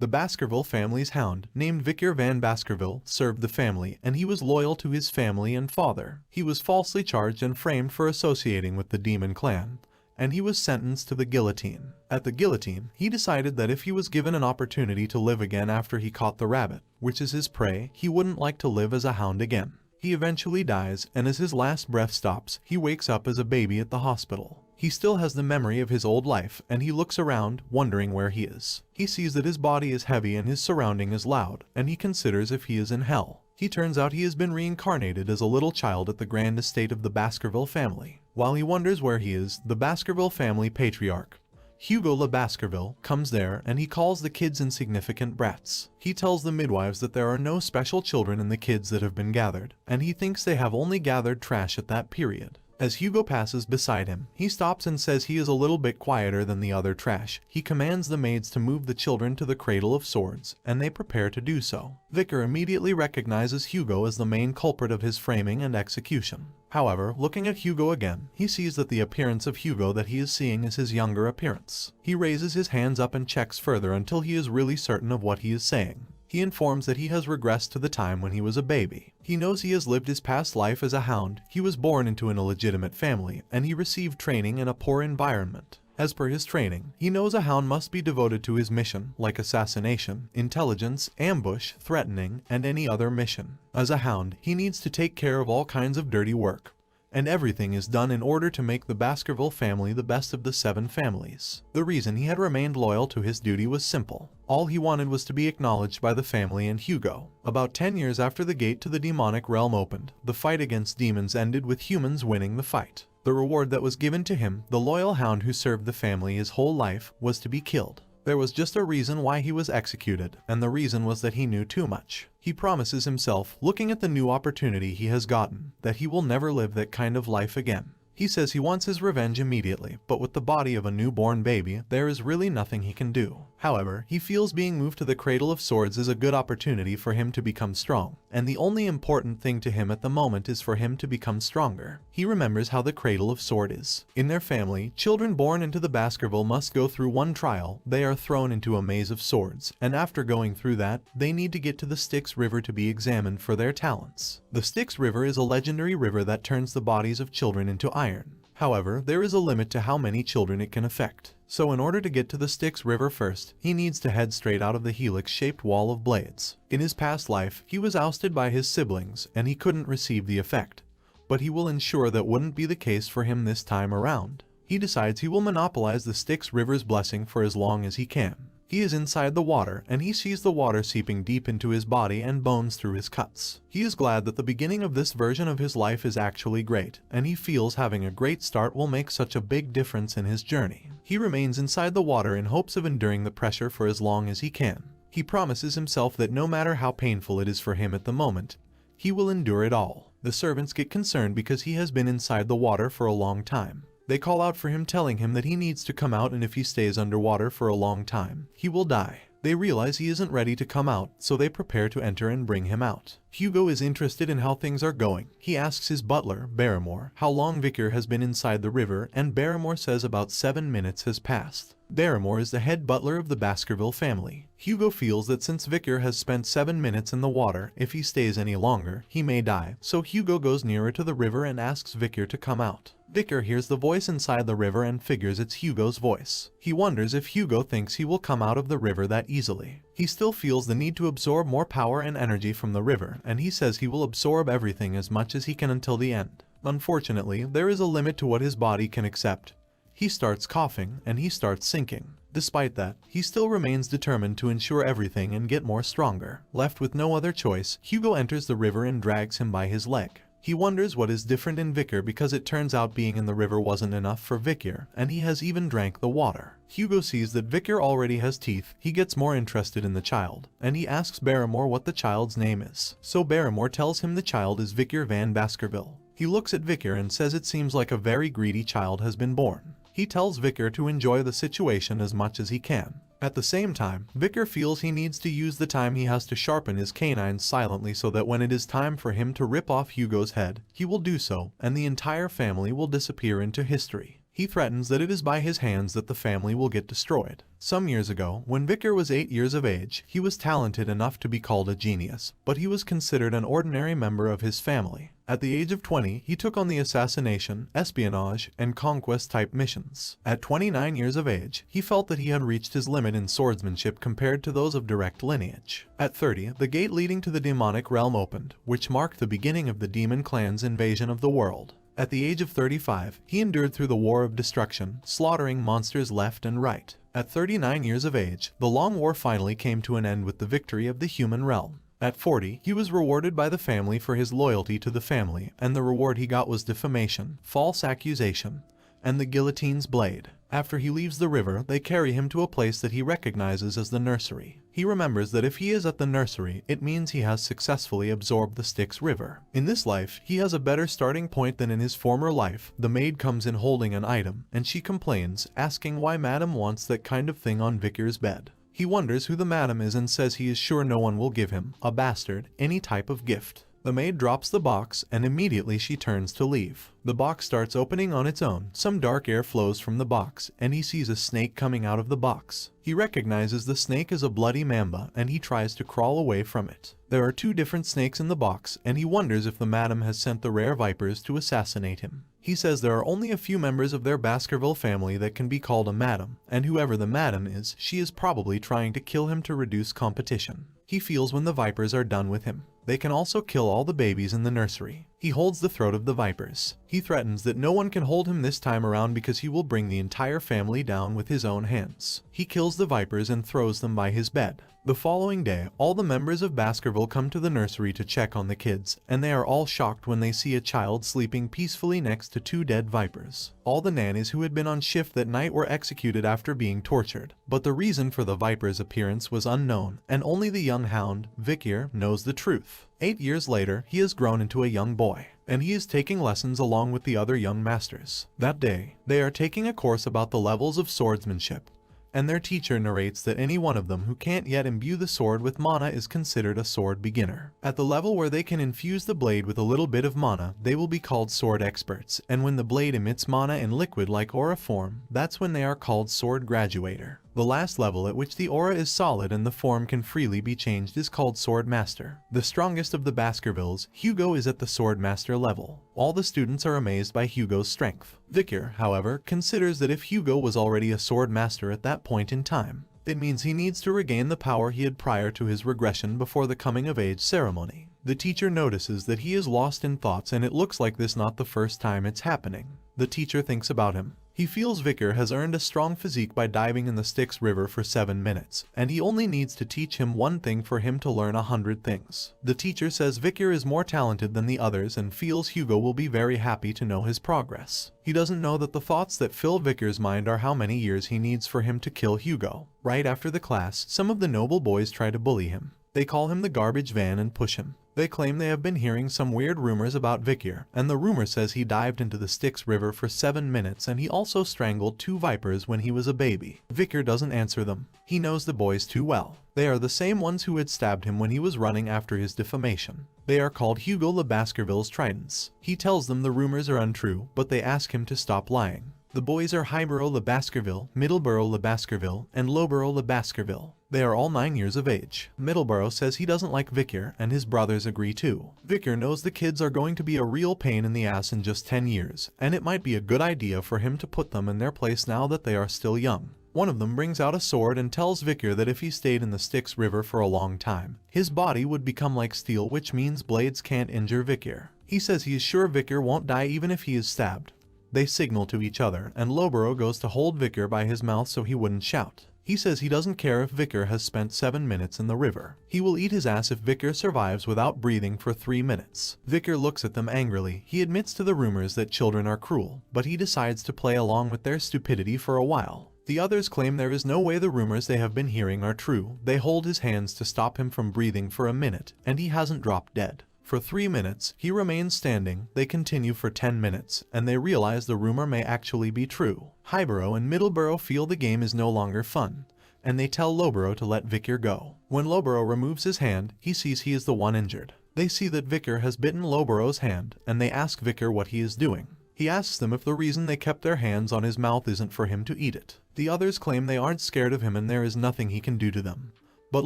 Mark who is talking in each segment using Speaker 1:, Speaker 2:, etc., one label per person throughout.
Speaker 1: The Baskerville family's hound, named Vicar Van Baskerville, served the family, and he was loyal to his family and father. He was falsely charged and framed for associating with the Demon Clan, and he was sentenced to the guillotine. At the guillotine, he decided that if he was given an opportunity to live again after he caught the rabbit, which is his prey, he wouldn't like to live as a hound again. He eventually dies, and as his last breath stops, he wakes up as a baby at the hospital. He still has the memory of his old life, and he looks around, wondering where he is. He sees that his body is heavy and his surrounding is loud, and he considers if he is in hell. He turns out he has been reincarnated as a little child at the grand estate of the Baskerville family. While he wonders where he is, the Baskerville family patriarch, Hugo Le Baskerville, comes there, and he calls the kids insignificant brats. He tells the midwives that there are no special children in the kids that have been gathered, and he thinks they have only gathered trash at that period. As Hugo passes beside him, he stops and says he is a little bit quieter than the other trash. He commands the maids to move the children to the Cradle of Swords, and they prepare to do so. Vicar immediately recognizes Hugo as the main culprit of his framing and execution. However, looking at Hugo again, he sees that the appearance of Hugo that he is seeing is his younger appearance. He raises his hands up and checks further until he is really certain of what he is saying. He informs that he has regressed to the time when he was a baby. He knows he has lived his past life as a hound. He was born into an illegitimate family, and he received training in a poor environment. As per his training, he knows a hound must be devoted to his mission, like assassination, intelligence, ambush, threatening, and any other mission. As a hound, he needs to take care of all kinds of dirty work, and everything is done in order to make the Baskerville family the best of the 7 families. The reason he had remained loyal to his duty was simple. All he wanted was to be acknowledged by the family and Hugo. About 10 years after the gate to the demonic realm opened, the fight against demons ended with humans winning the fight. The reward that was given to him, the loyal hound who served the family his whole life, was to be killed. There was just a reason why he was executed, and the reason was that he knew too much. He promises himself, looking at the new opportunity he has gotten, that he will never live that kind of life again. He says he wants his revenge immediately, but with the body of a newborn baby, there is really nothing he can do. However, he feels being moved to the Cradle of Swords is a good opportunity for him to become strong, and the only important thing to him at the moment is for him to become stronger. He remembers how the Cradle of Sword is. In their family, children born into the Baskerville must go through one trial. They are thrown into a maze of swords, and after going through that, they need to get to the Styx River to be examined for their talents. The Styx River is a legendary river that turns the bodies of children into iron. However, there is a limit to how many children it can affect. So in order to get to the Styx River first, he needs to head straight out of the helix-shaped wall of blades. In his past life, he was ousted by his siblings, and he couldn't receive the effect. But he will ensure that wouldn't be the case for him this time around. He decides he will monopolize the Styx River's blessing for as long as he can. He is inside the water, and he sees the water seeping deep into his body and bones through his cuts. He is glad that the beginning of this version of his life is actually great, and he feels having a great start will make such a big difference in his journey. He remains inside the water in hopes of enduring the pressure for as long as he can. He promises himself that no matter how painful it is for him at the moment, he will endure it all. The servants get concerned because he has been inside the water for a long time. They call out for him, telling him that he needs to come out, and if he stays underwater for a long time, he will die. They realize he isn't ready to come out, so they prepare to enter and bring him out. Hugo is interested in how things are going. He asks his butler, Barrymore, how long Vicar has been inside the river, and Barrymore says about 7 minutes has passed. Barrymore is the head butler of the Baskerville family. Hugo feels that since Vicar has spent 7 minutes in the water, if he stays any longer, he may die, so Hugo goes nearer to the river and asks Vicar to come out. Vicar hears the voice inside the river and figures it's Hugo's voice. He wonders if Hugo thinks he will come out of the river that easily. He still feels the need to absorb more power and energy from the river, and he says he will absorb everything as much as he can until the end. Unfortunately, there is a limit to what his body can accept. He starts coughing, and he starts sinking. Despite that, he still remains determined to ensure everything and get more stronger. Left with no other choice, Hugo enters the river and drags him by his leg. He wonders what is different in Vicar because it turns out being in the river wasn't enough for Vicar, and he has even drank the water. Hugo sees that Vicar already has teeth. He gets more interested in the child, and he asks Barrymore what the child's name is. So Barrymore tells him the child is Vicar Van Baskerville. He looks at Vicar and says it seems like a very greedy child has been born. He tells Vicar to enjoy the situation as much as he can. At the same time, Vicar feels he needs to use the time he has to sharpen his canines silently so that when it is time for him to rip off Hugo's head, he will do so, and the entire family will disappear into history. He threatens that it is by his hands that the family will get destroyed. Some years ago, when Vicar was 8 years of age, he was talented enough to be called a genius, but he was considered an ordinary member of his family. At the age of 20, he took on the assassination, espionage, and conquest-type missions. At 29 years of age, he felt that he had reached his limit in swordsmanship compared to those of direct lineage. At 30, the gate leading to the demonic realm opened, which marked the beginning of the demon clan's invasion of the world. At the age of 35, he endured through the war of destruction, slaughtering monsters left and right. At 39 years of age, the long war finally came to an end with the victory of the human realm. At 40, he was rewarded by the family for his loyalty to the family, and the reward he got was defamation, false accusation, and the guillotine's blade. After he leaves the river, they carry him to a place that he recognizes as the nursery. He remembers that if he is at the nursery, it means he has successfully absorbed the Styx River. In this life, he has a better starting point than in his former life. The maid comes in holding an item, and she complains, asking why Madam wants that kind of thing on Vicar's bed. He wonders who the madam is and says he is sure no one will give him, a bastard, any type of gift. The maid drops the box, and immediately she turns to leave. The box starts opening on its own. Some dark air flows from the box, and he sees a snake coming out of the box. He recognizes the snake as a bloody mamba, and he tries to crawl away from it. There are 2 different snakes in the box, and he wonders if the madam has sent the rare vipers to assassinate him. He says there are only a few members of their Baskerville family that can be called a madam, and whoever the madam is, she is probably trying to kill him to reduce competition. He feels when the vipers are done with him. They can also kill all the babies in the nursery. He holds the throat of the vipers. He threatens that no one can hold him this time around because he will bring the entire family down with his own hands. He kills the vipers and throws them by his bed. The following day, all the members of Baskerville come to the nursery to check on the kids, and they are all shocked when they see a child sleeping peacefully next to 2 dead vipers. All the nannies who had been on shift that night were executed after being tortured, but the reason for the vipers' appearance was unknown, and only the young hound, Vicar, knows the truth. 8 years later, he has grown into a young boy, and he is taking lessons along with the other young masters. That day, they are taking a course about the levels of swordsmanship, and their teacher narrates that any one of them who can't yet imbue the sword with mana is considered a sword beginner. At the level where they can infuse the blade with a little bit of mana, they will be called sword experts, and when the blade emits mana in liquid-like aura form, that's when they are called sword graduator. The last level at which the aura is solid and the form can freely be changed is called Sword Master. The strongest of the Baskervilles, Hugo, is at the Sword Master level. All the students are amazed by Hugo's strength. Vicar, however, considers that if Hugo was already a Sword Master at that point in time, it means he needs to regain the power he had prior to his regression before the coming-of-age ceremony. The teacher notices that he is lost in thoughts, and it looks like this not the first time it's happening. The teacher thinks about him. He feels Vicar has earned a strong physique by diving in the Styx River for 7 minutes, and he only needs to teach him one thing for him to learn 100 things. The teacher says Vicar is more talented than the others and feels Hugo will be very happy to know his progress. He doesn't know that the thoughts that fill Vicar's mind are how many years he needs for him to kill Hugo. Right after the class, some of the noble boys try to bully him. They call him the garbage van and push him. They claim they have been hearing some weird rumors about Vicar, and the rumor says he dived into the Styx River for 7 minutes and he also strangled 2 vipers when he was a baby. Vicar doesn't answer them. He knows the boys too well. They are the same ones who had stabbed him when he was running after his defamation. They are called Hugo le Baskerville's Tridents. He tells them the rumors are untrue, but they ask him to stop lying. The boys are Highborough le Baskerville, Middleborough le Baskerville, and Lowborough le Baskerville. They are all 9 years of age. Middleborough says he doesn't like Vicar, and his brothers agree too. Vicar knows the kids are going to be a real pain in the ass in just 10 years, and it might be a good idea for him to put them in their place now that they are still young. One of them brings out a sword and tells Vicar that if he stayed in the Styx River for a long time, his body would become like steel, which means blades can't injure Vicar. He says he is sure Vicar won't die even if he is stabbed. They signal to each other, and Lowborough goes to hold Vicar by his mouth so he wouldn't shout. He says he doesn't care if Vicar has spent 7 minutes in the river. He will eat his ass if Vicar survives without breathing for 3 minutes. Vicar looks at them angrily. He admits to the rumors that children are cruel, but he decides to play along with their stupidity for a while. The others claim there is no way the rumors they have been hearing are true. They hold his hands to stop him from breathing for a minute, and he hasn't dropped dead. For 3 minutes, he remains standing. They continue for 10 minutes, and they realize the rumor may actually be true. Highborough and Middleborough feel the game is no longer fun, and they tell Lowborough to let Vicar go. When Lowborough removes his hand, he sees he is the one injured. They see that Vicar has bitten Lowborough's hand, and they ask Vicar what he is doing. He asks them if the reason they kept their hands on his mouth isn't for him to eat it. The others claim they aren't scared of him and there is nothing he can do to them. But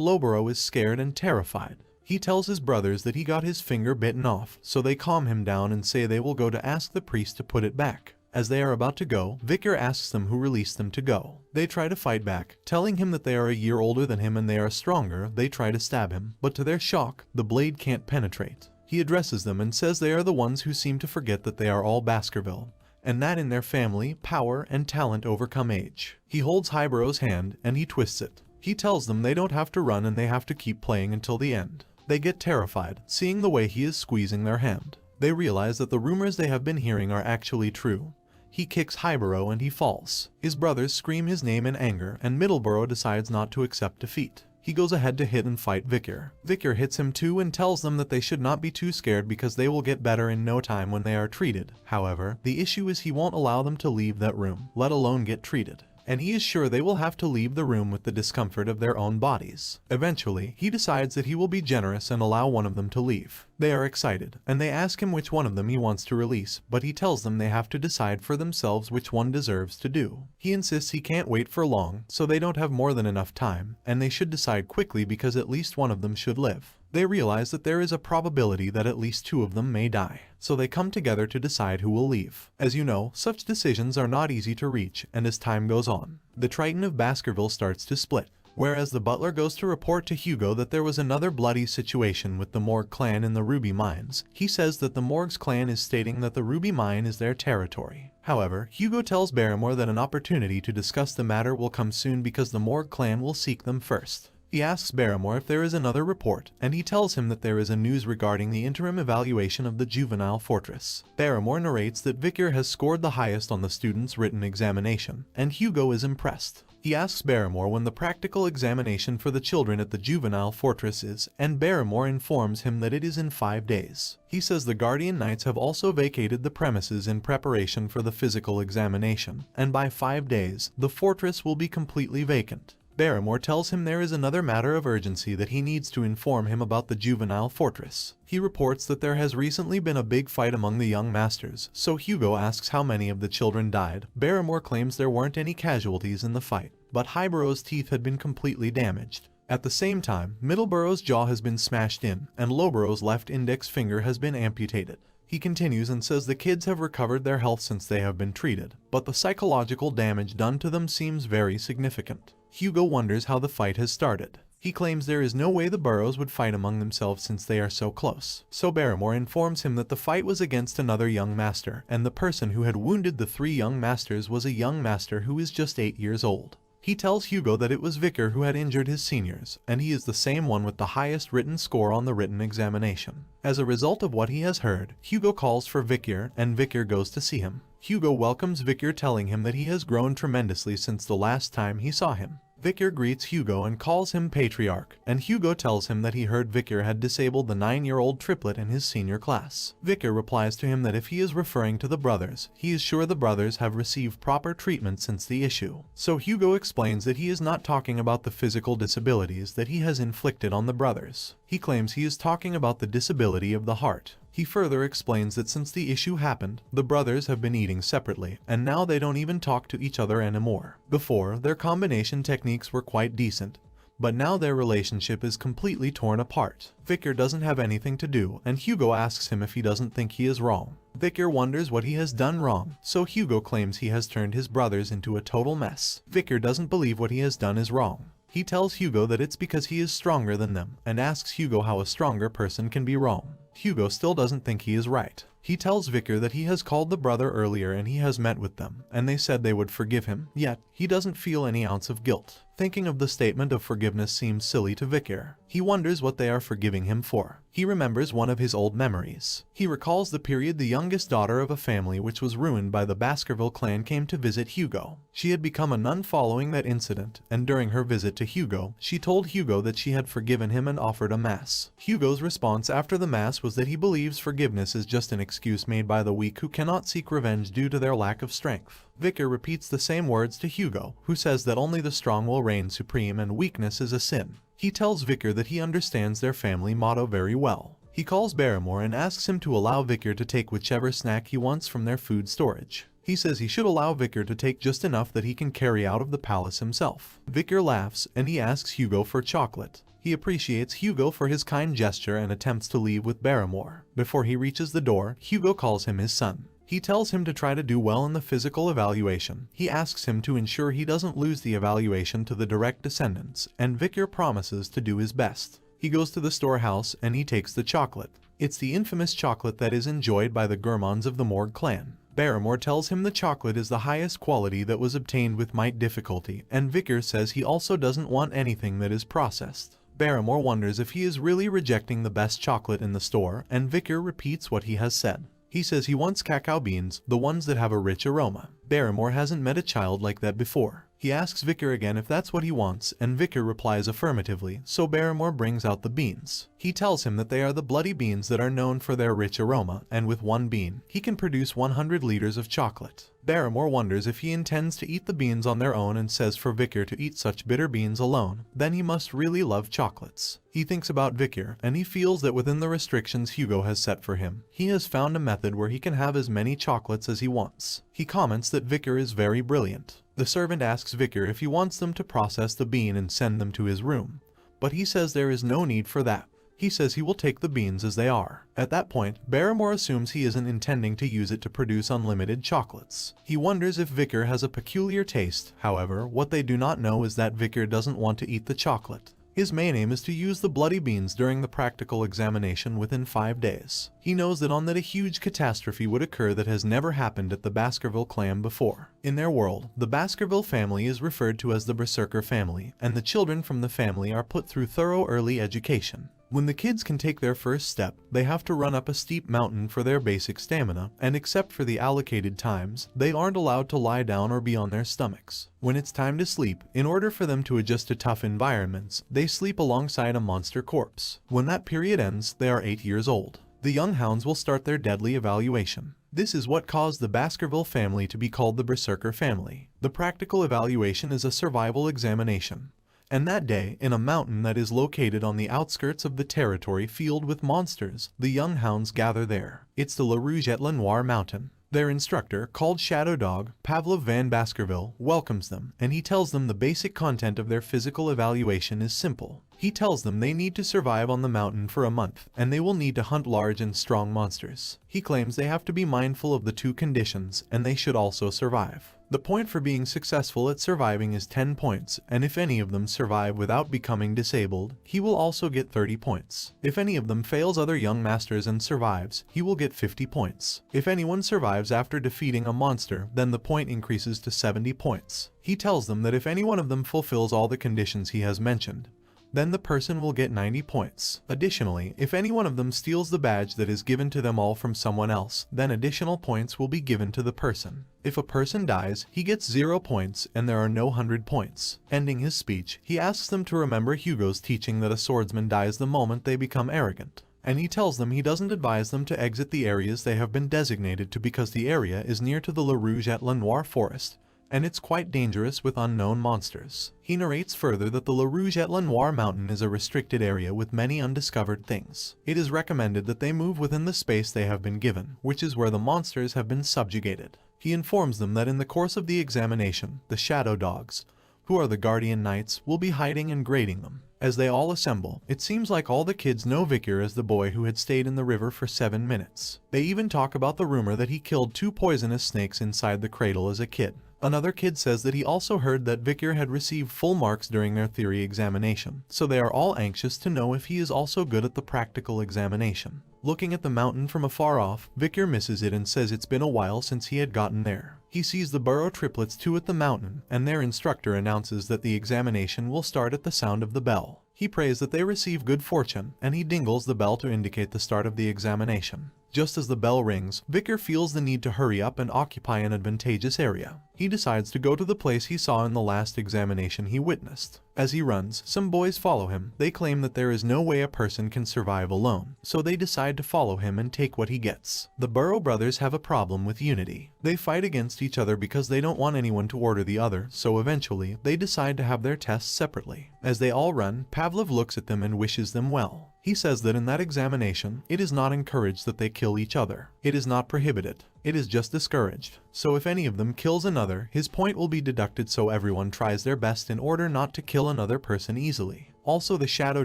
Speaker 1: Loboro is scared and terrified. He tells his brothers that he got his finger bitten off, so they calm him down and say they will go to ask the priest to put it back. As they are about to go, Vicar asks them who released them to go. They try to fight back, telling him that they are a year older than him and they are stronger. They try to stab him, but to their shock, the blade can't penetrate. He addresses them and says they are the ones who seem to forget that they are all Baskerville, and that in their family, power and talent overcome age. He holds Highbro's hand and he twists it. He tells them they don't have to run and they have to keep playing until the end. They get terrified, seeing the way he is squeezing their hand. They realize that the rumors they have been hearing are actually true. He kicks Highbrow and he falls. His brothers scream his name in anger and Middleborough decides not to accept defeat. He goes ahead to hit and fight Vicar. Vicar hits him too and tells them that they should not be too scared because they will get better in no time when they are treated. However, the issue is he won't allow them to leave that room, let alone get treated. And he is sure they will have to leave the room with the discomfort of their own bodies. Eventually, he decides that he will be generous and allow one of them to leave. They are excited, and they ask him which one of them he wants to release, but he tells them they have to decide for themselves which one deserves to do. He insists he can't wait for long, so they don't have more than enough time, and they should decide quickly because at least one of them should live. They realize that there is a probability that at least two of them may die, so they come together to decide who will leave. As you know, such decisions are not easy to reach, and as time goes on, the Triton of Baskerville starts to split. Whereas the butler goes to report to Hugo that there was another bloody situation with the Morgue clan in the Ruby Mines, he says that the Morgue's clan is stating that the Ruby Mine is their territory. However, Hugo tells Barrymore that an opportunity to discuss the matter will come soon because the Morgue clan will seek them first. He asks Barrymore if there is another report, and he tells him that there is a news regarding the interim evaluation of the juvenile fortress. Barrymore narrates that Vicar has scored the highest on the student's written examination, and Hugo is impressed. He asks Barrymore when the practical examination for the children at the juvenile fortress is, and Barrymore informs him that it is in 5 days. He says the Guardian Knights have also vacated the premises in preparation for the physical examination, and by 5 days, the fortress will be completely vacant. Barrymore tells him there is another matter of urgency that he needs to inform him about the juvenile fortress. He reports that there has recently been a big fight among the young masters, so Hugo asks how many of the children died. Barrymore claims there weren't any casualties in the fight, but Highborough's teeth had been completely damaged. At the same time, Middleborough's jaw has been smashed in, and Lowborough's left index finger has been amputated. He continues and says the kids have recovered their health since they have been treated, but the psychological damage done to them seems very significant. Hugo wonders how the fight has started. He claims there is no way the Burrows would fight among themselves since they are so close. So Barrymore informs him that the fight was against another young master, and the person who had wounded the 3 young masters was a young master who is just 8 years old. He tells Hugo that it was Vicar who had injured his seniors, and he is the same one with the highest written score on the written examination. As a result of what he has heard, Hugo calls for Vicar, and Vicar goes to see him. Hugo welcomes Vicar, telling him that he has grown tremendously since the last time he saw him. Vicar greets Hugo and calls him Patriarch, and Hugo tells him that he heard Vicar had disabled the 9-year-old triplet in his senior class. Vicar replies to him that if he is referring to the brothers, he is sure the brothers have received proper treatment since the issue. So Hugo explains that he is not talking about the physical disabilities that he has inflicted on the brothers. He claims he is talking about the disability of the heart. He further explains that since the issue happened, the brothers have been eating separately, and now they don't even talk to each other anymore. Before, their combination techniques were quite decent, but now their relationship is completely torn apart. Vicar doesn't have anything to do, and Hugo asks him if he doesn't think he is wrong. Vicar wonders what he has done wrong, so Hugo claims he has turned his brothers into a total mess. Vicar doesn't believe what he has done is wrong. He tells Hugo that it's because he is stronger than them, and asks Hugo how a stronger person can be wrong. Hugo still doesn't think he is right. He tells Vicar that he has called the brother earlier and he has met with them, and they said they would forgive him, yet he doesn't feel any ounce of guilt. Thinking of the statement of forgiveness seems silly to Vicar. He wonders what they are forgiving him for. He remembers one of his old memories. He recalls the period the youngest daughter of a family which was ruined by the Baskerville clan came to visit Hugo. She had become a nun following that incident, and during her visit to Hugo, she told Hugo that she had forgiven him and offered a mass. Hugo's response after the mass was that he believes forgiveness is just an excuse made by the weak who cannot seek revenge due to their lack of strength. Vicar repeats the same words to Hugo, who says that only the strong will reign supreme and weakness is a sin. He tells Vicar that he understands their family motto very well. He calls Barrymore and asks him to allow Vicar to take whichever snack he wants from their food storage. He says he should allow Vicar to take just enough that he can carry out of the palace himself. Vicar laughs and he asks Hugo for chocolate. He appreciates Hugo for his kind gesture and attempts to leave with Barrymore. Before he reaches the door, Hugo calls him his son. He tells him to try to do well in the physical evaluation. He asks him to ensure he doesn't lose the evaluation to the direct descendants, and Vicar promises to do his best. He goes to the storehouse and he takes the chocolate. It's the infamous chocolate that is enjoyed by the gourmands of the Morgue clan. Barrymore tells him the chocolate is the highest quality that was obtained with might difficulty, and Vicar says he also doesn't want anything that is processed. Barrymore wonders if he is really rejecting the best chocolate in the store, and Vicar repeats what he has said. He says he wants cacao beans, the ones that have a rich aroma. Barrymore hasn't met a child like that before. He asks Vicar again if that's what he wants, and Vicar replies affirmatively, so Barrymore brings out the beans. He tells him that they are the bloody beans that are known for their rich aroma, and with one bean, he can produce 100 liters of chocolate. Barrymore wonders if he intends to eat the beans on their own and says for Vicar to eat such bitter beans alone, then he must really love chocolates. He thinks about Vicar, and he feels that within the restrictions Hugo has set for him, he has found a method where he can have as many chocolates as he wants. He comments that Vicar is very brilliant. The servant asks Vicar if he wants them to process the bean and send them to his room, but he says there is no need for that. He says he will take the beans as they are. At that point, Barrymore assumes he isn't intending to use it to produce unlimited chocolates. He wonders if Vicar has a peculiar taste. However, what they do not know is that Vicar doesn't want to eat the chocolate. His main aim is to use the bloody beans during the practical examination within 5 days. He knows that a huge catastrophe would occur that has never happened at the Baskerville clan before. In their world, the Baskerville family is referred to as the Berserker family, and the children from the family are put through thorough early education. When the kids can take their first step, they have to run up a steep mountain for their basic stamina, and except for the allocated times, they aren't allowed to lie down or be on their stomachs. When it's time to sleep, in order for them to adjust to tough environments, they sleep alongside a monster corpse. When that period ends, they are 8 years old. The young hounds will start their deadly evaluation. This is what caused the Baskerville family to be called the Berserker family. The practical evaluation is a survival examination. And that day, in a mountain that is located on the outskirts of the territory filled with monsters, the young hounds gather there. It's the La Rouge et La Noire mountain. Their instructor, called Shadow Dog, Pavlov Van Baskerville, welcomes them, and he tells them the basic content of their physical evaluation is simple. He tells them they need to survive on the mountain for a month, and they will need to hunt large and strong monsters. He claims they have to be mindful of the two conditions, and they should also survive. The point for being successful at surviving is 10 points, and if any of them survive without becoming disabled, he will also get 30 points. If any of them fails other young masters and survives, he will get 50 points. If anyone survives after defeating a monster, then the point increases to 70 points. He tells them that if any one of them fulfills all the conditions he has mentioned, then the person will get 90 points. Additionally, if any one of them steals the badge that is given to them all from someone else, then additional points will be given to the person. If a person dies, he gets 0 points and there are no 100 points. Ending his speech, he asks them to remember Hugo's teaching that a swordsman dies the moment they become arrogant. And he tells them he doesn't advise them to exit the areas they have been designated to because the area is near to the La Rouge et La Noire forest, and it's quite dangerous with unknown monsters. He narrates further that the La Rouge et La Noire mountain is a restricted area with many undiscovered things. It is recommended that they move within the space they have been given, which is where the monsters have been subjugated. He informs them that in the course of the examination, the Shadow Dogs, who are the Guardian Knights, will be hiding and grading them. As they all assemble, it seems like all the kids know Vicar as the boy who had stayed in the river for 7 minutes. They even talk about the rumor that he killed 2 poisonous snakes inside the cradle as a kid. Another kid says that he also heard that Vicar had received full marks during their theory examination, so they are all anxious to know if he is also good at the practical examination. Looking at the mountain from afar off, Vicar misses it and says it's been a while since he had gotten there. He sees the Burrow triplets too at the mountain, and their instructor announces that the examination will start at the sound of the bell. He prays that they receive good fortune, and he dingles the bell to indicate the start of the examination. Just as the bell rings, Vicar feels the need to hurry up and occupy an advantageous area. He decides to go to the place he saw in the last examination he witnessed. As he runs, some boys follow him. They claim that there is no way a person can survive alone, so they decide to follow him and take what he gets. The Burrow brothers have a problem with unity. They fight against each other because they don't want anyone to order the other, so eventually, they decide to have their tests separately. As they all run, Pavlov looks at them and wishes them well. He says that in that examination, it is not encouraged that they kill each other. It is not prohibited. It is just discouraged. So if any of them kills another, his point will be deducted, so everyone tries their best in order not to kill another person easily. Also, the shadow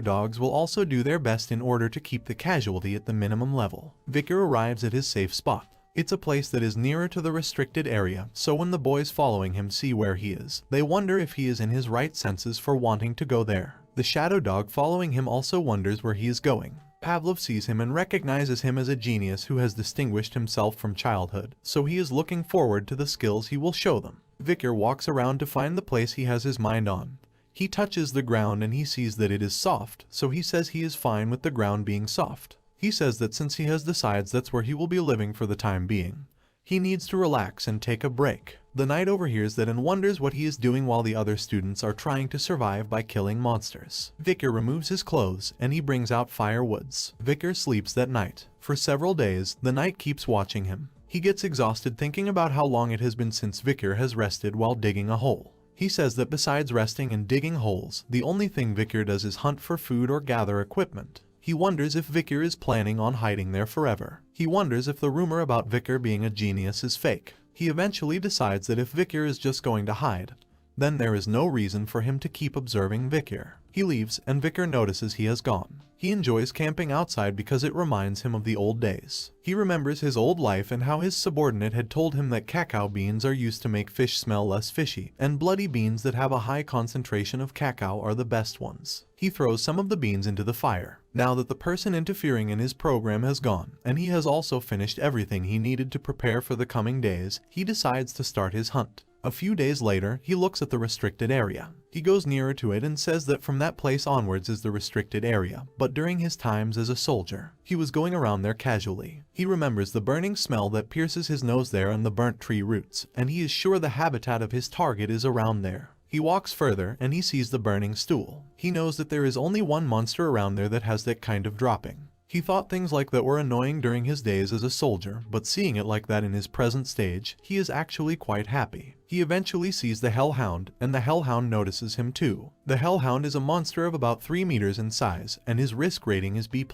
Speaker 1: dogs will also do their best in order to keep the casualty at the minimum level. Vicar arrives at his safe spot. It's a place that is nearer to the restricted area, so when the boys following him see where he is, they wonder if he is in his right senses for wanting to go there. The shadow dog following him also wonders where he is going. Pavlov sees him and recognizes him as a genius who has distinguished himself from childhood, so he is looking forward to the skills he will show them. Vicar walks around to find the place he has his mind on. He touches the ground and he sees that it is soft, so he says he is fine with the ground being soft. He says that since he has decided that's where he will be living for the time being, he needs to relax and take a break. The knight overhears that and wonders what he is doing while the other students are trying to survive by killing monsters. Vicar removes his clothes and he brings out firewoods. Vicar sleeps that night. For several days, the knight keeps watching him. He gets exhausted thinking about how long it has been since Vicar has rested while digging a hole. He says that besides resting and digging holes, the only thing Vicar does is hunt for food or gather equipment. He wonders if Vicar is planning on hiding there forever. He wonders if the rumor about Vicar being a genius is fake. He eventually decides that if Vicar is just going to hide, then there is no reason for him to keep observing Vicar. He leaves and Vicar notices he has gone. He enjoys camping outside because it reminds him of the old days. He remembers his old life and how his subordinate had told him that cacao beans are used to make fish smell less fishy, and bloody beans that have a high concentration of cacao are the best ones. He throws some of the beans into the fire. Now that the person interfering in his program has gone, and he has also finished everything he needed to prepare for the coming days, he decides to start his hunt. A few days later, he looks at the restricted area. He goes nearer to it and says that from that place onwards is the restricted area, but during his times as a soldier, he was going around there casually. He remembers the burning smell that pierces his nose there and the burnt tree roots, and he is sure the habitat of his target is around there. He walks further and he sees the burning stool. He knows that there is only one monster around there that has that kind of dropping. He thought things like that were annoying during his days as a soldier, but seeing it like that in his present stage, he is actually quite happy. He eventually sees the hellhound, and the hellhound notices him too. The hellhound is a monster of about 3 meters in size, and his risk rating is B+.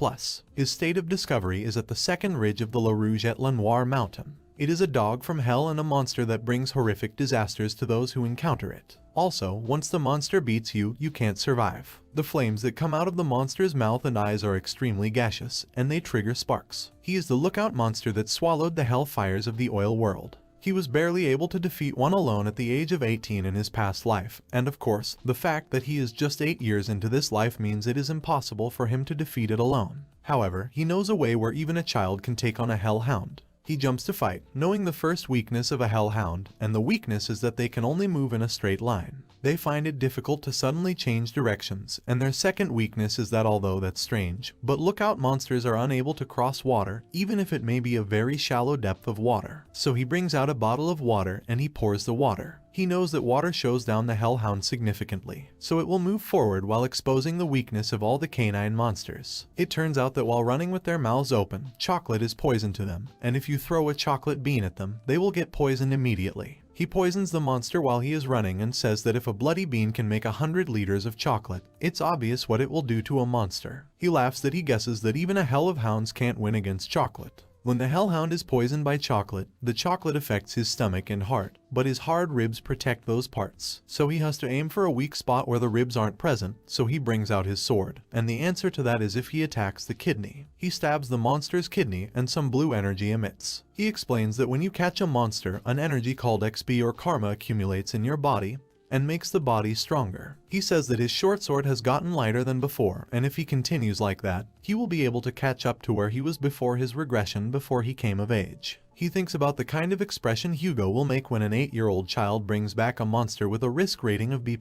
Speaker 1: His state of discovery is at the second ridge of the La Rouge et La Noire mountain. It is a dog from hell and a monster that brings horrific disasters to those who encounter it. Also, once the monster beats you, you can't survive. The flames that come out of the monster's mouth and eyes are extremely gaseous, and they trigger sparks. He is the lookout monster that swallowed the hellfires of the oil world. He was barely able to defeat one alone at the age of 18 in his past life, and of course, the fact that he is just 8 years into this life means it is impossible for him to defeat it alone. However, he knows a way where even a child can take on a hellhound. He jumps to fight, knowing the first weakness of a hellhound, and the weakness is that they can only move in a straight line. They find it difficult to suddenly change directions, and their second weakness is that although that's strange, but lookout monsters are unable to cross water, even if it may be a very shallow depth of water. So he brings out a bottle of water and he pours the water. He knows that water shows down the hellhound significantly, so it will move forward while exposing the weakness of all the canine monsters. It turns out that while running with their mouths open, chocolate is poison to them, and if you throw a chocolate bean at them, they will get poisoned immediately. He poisons the monster while he is running and says that if a bloody bean can make 100 liters of chocolate, it's obvious what it will do to a monster. He laughs that he guesses that even a hell of hounds can't win against chocolate. When the hellhound is poisoned by chocolate, the chocolate affects his stomach and heart, but his hard ribs protect those parts. So he has to aim for a weak spot where the ribs aren't present, so he brings out his sword. And the answer to that is if he attacks the kidney. He stabs the monster's kidney and some blue energy emits. He explains that when you catch a monster, an energy called XP or karma accumulates in your body, and makes the body stronger. He says that his short sword has gotten lighter than before, and if he continues like that, he will be able to catch up to where he was before his regression before he came of age. He thinks about the kind of expression Hugo will make when an 8-year-old child brings back a monster with a risk rating of B+.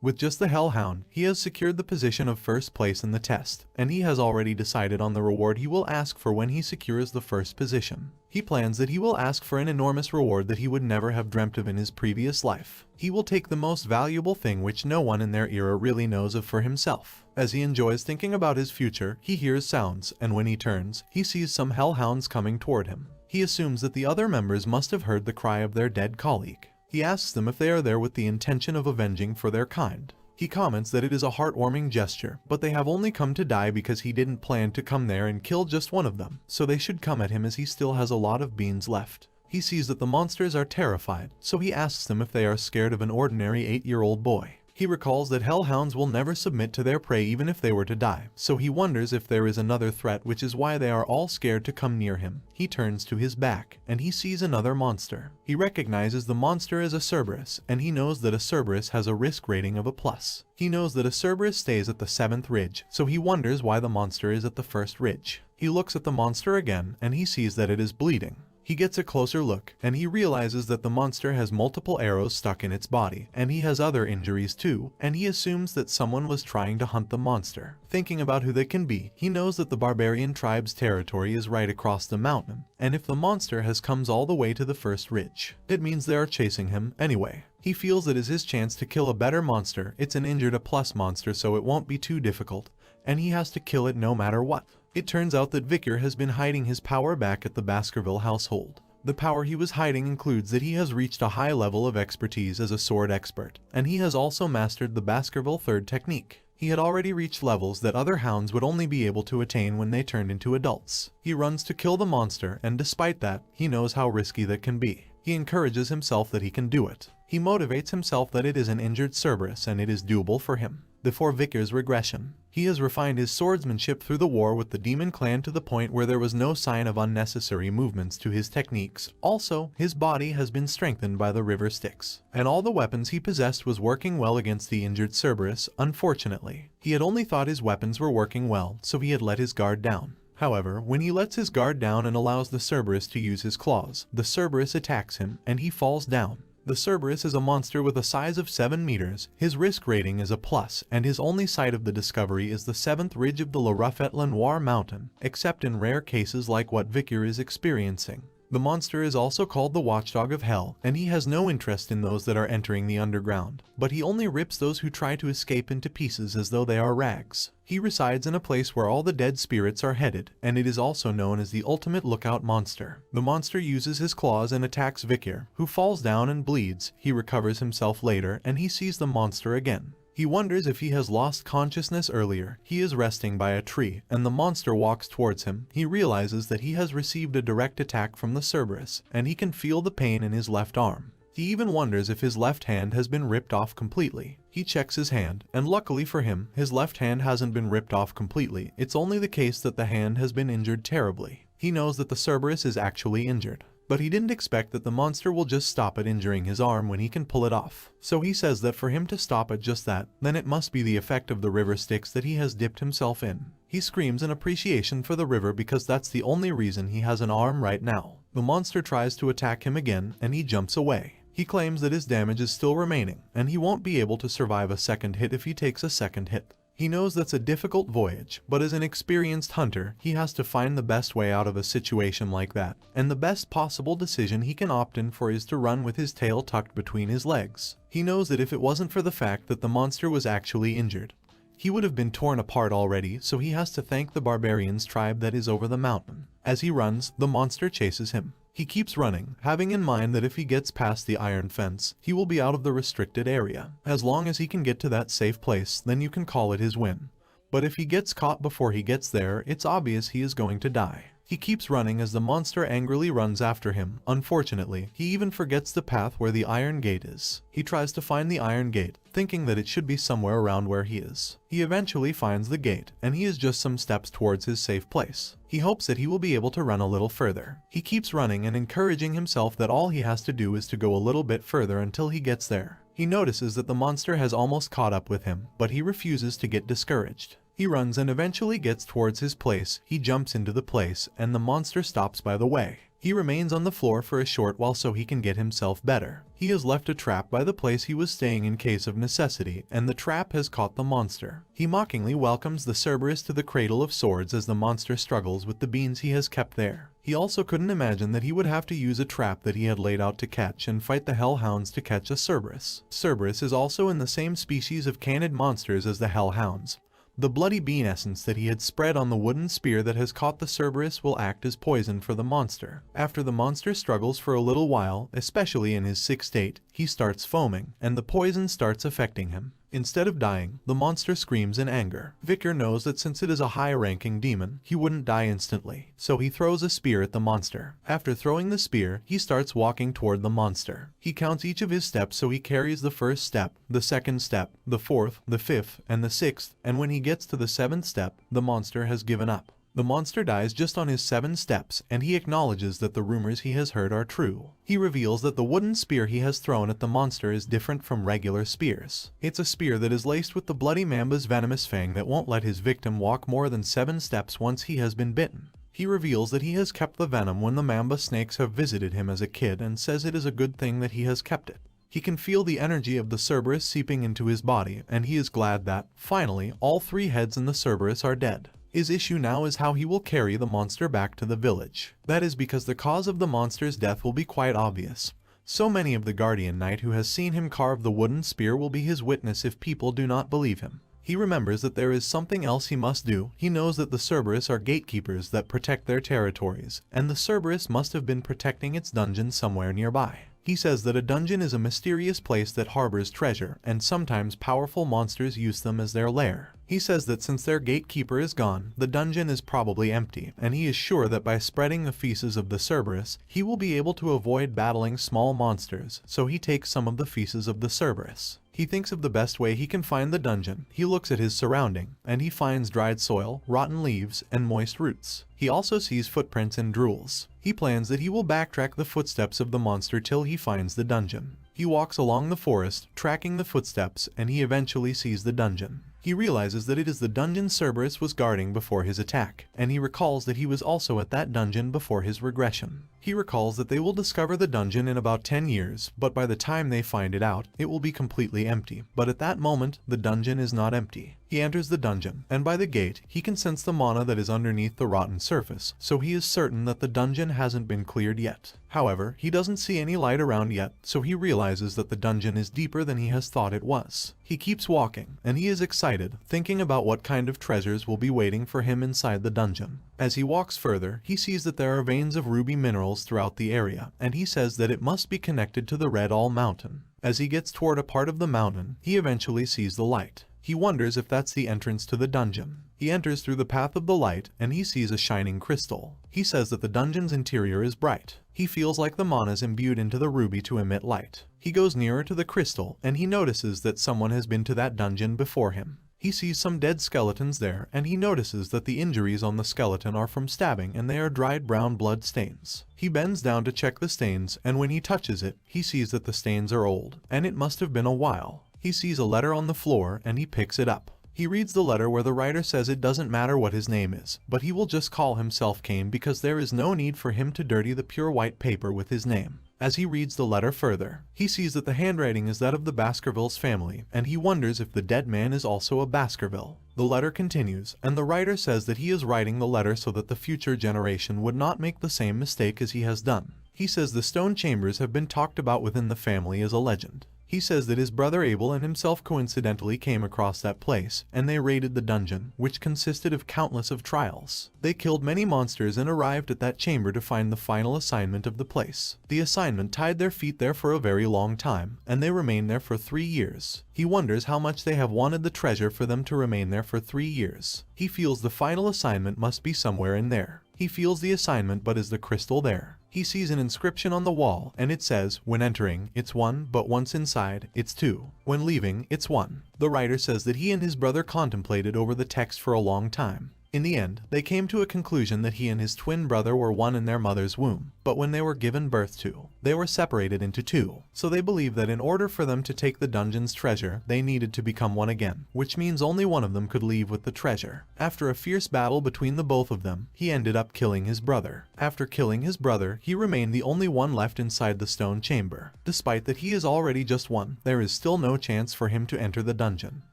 Speaker 1: With just the hellhound, he has secured the position of first place in the test, and he has already decided on the reward he will ask for when he secures the first position. He plans that he will ask for an enormous reward that he would never have dreamt of in his previous life. He will take the most valuable thing which no one in their era really knows of for himself. As he enjoys thinking about his future, he hears sounds, and when he turns, he sees some hellhounds coming toward him. He assumes that the other members must have heard the cry of their dead colleague. He asks them if they are there with the intention of avenging for their kind. He comments that it is a heartwarming gesture, but they have only come to die because he didn't plan to come there and kill just one of them, so they should come at him as he still has a lot of beans left. He sees that the monsters are terrified, so he asks them if they are scared of an ordinary 8-year-old boy. He recalls that hellhounds will never submit to their prey even if they were to die, so he wonders if there is another threat, which is why they are all scared to come near him. He turns to his back, and he sees another monster. He recognizes the monster as a Cerberus, and he knows that a Cerberus has a risk rating of a plus. He knows that a Cerberus stays at the 7th ridge, so he wonders why the monster is at the 1st ridge. He looks at the monster again, and he sees that it is bleeding. He gets a closer look, and he realizes that the monster has multiple arrows stuck in its body, and he has other injuries too, and he assumes that someone was trying to hunt the monster. Thinking about who they can be, he knows that the barbarian tribe's territory is right across the mountain, and if the monster has come all the way to the 1st ridge, it means they are chasing him anyway. He feels it is his chance to kill a better monster. It's an injured A+ monster, so it won't be too difficult, and he has to kill it no matter what. It turns out that Vicar has been hiding his power back at the Baskerville household. The power he was hiding includes that he has reached a high level of expertise as a sword expert, and he has also mastered the Baskerville 3rd technique. He had already reached levels that other hounds would only be able to attain when they turned into adults. He runs to kill the monster, and despite that, he knows how risky that can be. He encourages himself that he can do it. He motivates himself that it is an injured Cerberus and it is doable for him. Before Vicar's regression, he has refined his swordsmanship through the war with the demon clan to the point where there was no sign of unnecessary movements to his techniques. Also, his body has been strengthened by the river Styx, and all the weapons he possessed was working well against the injured Cerberus. Unfortunately, he had only thought his weapons were working well, so he had let his guard down. However, when he lets his guard down and allows the Cerberus to use his claws, the Cerberus attacks him and he falls down. The Cerberus is a monster with a size of 7 meters, his risk rating is a plus, and his only site of the discovery is the 7th ridge of the La Rafette-Lenoir mountain, except in rare cases like what Vicar is experiencing. The monster is also called the Watchdog of Hell, and he has no interest in those that are entering the underground, but he only rips those who try to escape into pieces as though they are rags. He resides in a place where all the dead spirits are headed, and it is also known as the ultimate lookout monster. The monster uses his claws and attacks Vicar, who falls down and bleeds. He recovers himself later, and he sees the monster again. He wonders if he has lost consciousness earlier. He is resting by a tree, and the monster walks towards him. He realizes that he has received a direct attack from the Cerberus, and he can feel the pain in his left arm. He even wonders if his left hand has been ripped off completely. He checks his hand, and luckily for him, his left hand hasn't been ripped off completely. It's only the case that the hand has been injured terribly. He knows that the Cerberus is actually injured, but he didn't expect that the monster will just stop at injuring his arm when he can pull it off. So he says that for him to stop at just that, then it must be the effect of the river Styx that he has dipped himself in. He screams in appreciation for the river because that's the only reason he has an arm right now. The monster tries to attack him again, and he jumps away. He claims that his damage is still remaining, and he won't be able to survive a second hit if he takes a second hit. He knows that's a difficult voyage, but as an experienced hunter, he has to find the best way out of a situation like that, and the best possible decision he can opt in for is to run with his tail tucked between his legs. He knows that if it wasn't for the fact that the monster was actually injured, he would have been torn apart already, so he has to thank the barbarians' tribe that is over the mountain. As he runs, the monster chases him. He keeps running, having in mind that if he gets past the iron fence, he will be out of the restricted area. As long as he can get to that safe place, then you can call it his win. But if he gets caught before he gets there, it's obvious he is going to die. He keeps running as the monster angrily runs after him. Unfortunately, he even forgets the path where the iron gate is. He tries to find the iron gate, thinking that it should be somewhere around where he is. He eventually finds the gate, and he is just some steps towards his safe place. He hopes that he will be able to run a little further. He keeps running and encouraging himself that all he has to do is to go a little bit further until he gets there. He notices that the monster has almost caught up with him, but he refuses to get discouraged. He runs and eventually gets towards his place. He jumps into the place, and the monster stops by the way. He remains on the floor for a short while so he can get himself better. He has left a trap by the place he was staying in case of necessity, and the trap has caught the monster. He mockingly welcomes the Cerberus to the cradle of swords as the monster struggles with the beans he has kept there. He also couldn't imagine that he would have to use a trap that he had laid out to catch and fight the hellhounds to catch a Cerberus. Cerberus is also in the same species of canid monsters as the hellhounds. The bloody bean essence that he had spread on the wooden spear that has caught the Cerberus will act as poison for the monster. After the monster struggles for a little while, especially in his sick state, he starts foaming, and the poison starts affecting him. Instead of dying, the monster screams in anger. Victor knows that since it is a high-ranking demon, he wouldn't die instantly, so he throws a spear at the monster. After throwing the spear, he starts walking toward the monster. He counts each of his steps, so he carries the first step, the second step, the fourth, the fifth, and the sixth, and when he gets to the seventh step, the monster has given up. The monster dies just on his 7 steps, and he acknowledges that the rumors he has heard are true. He reveals that the wooden spear he has thrown at the monster is different from regular spears. It's a spear that is laced with the bloody mamba's venomous fang that won't let his victim walk more than 7 steps once he has been bitten. He reveals that he has kept the venom when the mamba snakes have visited him as a kid and says it is a good thing that he has kept it. He can feel the energy of the Cerberus seeping into his body, and he is glad that, finally, all 3 heads in the Cerberus are dead. His issue now is how he will carry the monster back to the village. That is because the cause of the monster's death will be quite obvious. So many of the Guardian Knight who has seen him carve the wooden spear will be his witness if people do not believe him. He remembers that there is something else he must do. He knows that the Cerberus are gatekeepers that protect their territories, and the Cerberus must have been protecting its dungeon somewhere nearby. He says that a dungeon is a mysterious place that harbors treasure, and sometimes powerful monsters use them as their lair. He says that since their gatekeeper is gone, the dungeon is probably empty, and he is sure that by spreading the feces of the Cerberus, he will be able to avoid battling small monsters, so he takes some of the feces of the Cerberus. He thinks of the best way he can find the dungeon. He looks at his surrounding, and he finds dried soil, rotten leaves, and moist roots. He also sees footprints and drools. He plans that he will backtrack the footsteps of the monster till he finds the dungeon. He walks along the forest, tracking the footsteps, and he eventually sees the dungeon. He realizes that it is the dungeon Cerberus was guarding before his attack, and he recalls that he was also at that dungeon before his regression. He recalls that they will discover the dungeon in about 10 years, but by the time they find it out, it will be completely empty. But at that moment, the dungeon is not empty. He enters the dungeon, and by the gate, he can sense the mana that is underneath the rotten surface, so he is certain that the dungeon hasn't been cleared yet. However, he doesn't see any light around yet, so he realizes that the dungeon is deeper than he has thought it was. He keeps walking, and he is excited, thinking about what kind of treasures will be waiting for him inside the dungeon. As he walks further, he sees that there are veins of ruby minerals throughout the area, and he says that it must be connected to the Red All Mountain. As he gets toward a part of the mountain, he eventually sees the light. He wonders if that's the entrance to the dungeon. He enters through the path of the light, and he sees a shining crystal. He says that the dungeon's interior is bright. He feels like the mana is imbued into the ruby to emit light. He goes nearer to the crystal, and he notices that someone has been to that dungeon before him. He sees some dead skeletons there, and he notices that the injuries on the skeleton are from stabbing, and they are dried brown blood stains. He bends down to check the stains, and when he touches it, he sees that the stains are old, and it must have been a while. He sees a letter on the floor, and he picks it up. He reads the letter where the writer says it doesn't matter what his name is, but he will just call himself Cain because there is no need for him to dirty the pure white paper with his name. As he reads the letter further, he sees that the handwriting is that of the Baskervilles family, and he wonders if the dead man is also a Baskerville. The letter continues, and the writer says that he is writing the letter so that the future generation would not make the same mistake as he has done. He says the stone chambers have been talked about within the family as a legend. He says that his brother Abel and himself coincidentally came across that place, and they raided the dungeon, which consisted of countless of trials. They killed many monsters and arrived at that chamber to find the final assignment of the place. The assignment tied their feet there for a very long time, and they remained there for 3 years. He wonders how much they have wanted the treasure for them to remain there for 3 years. He feels the final assignment must be somewhere in there. He feels the assignment, but is the crystal there? He sees an inscription on the wall, and it says, when entering, it's 1, but once inside, it's 2. When leaving, it's 1. The writer says that he and his brother contemplated over the text for a long time. In the end, they came to a conclusion that he and his twin brother were one in their mother's womb, but when they were given birth to, they were separated into 2. So they believe that in order for them to take the dungeon's treasure, they needed to become one again, which means only one of them could leave with the treasure. After a fierce battle between the both of them, he ended up killing his brother. After killing his brother, he remained the only one left inside the stone chamber. Despite that he is already just 1, there is still no chance for him to enter the dungeon.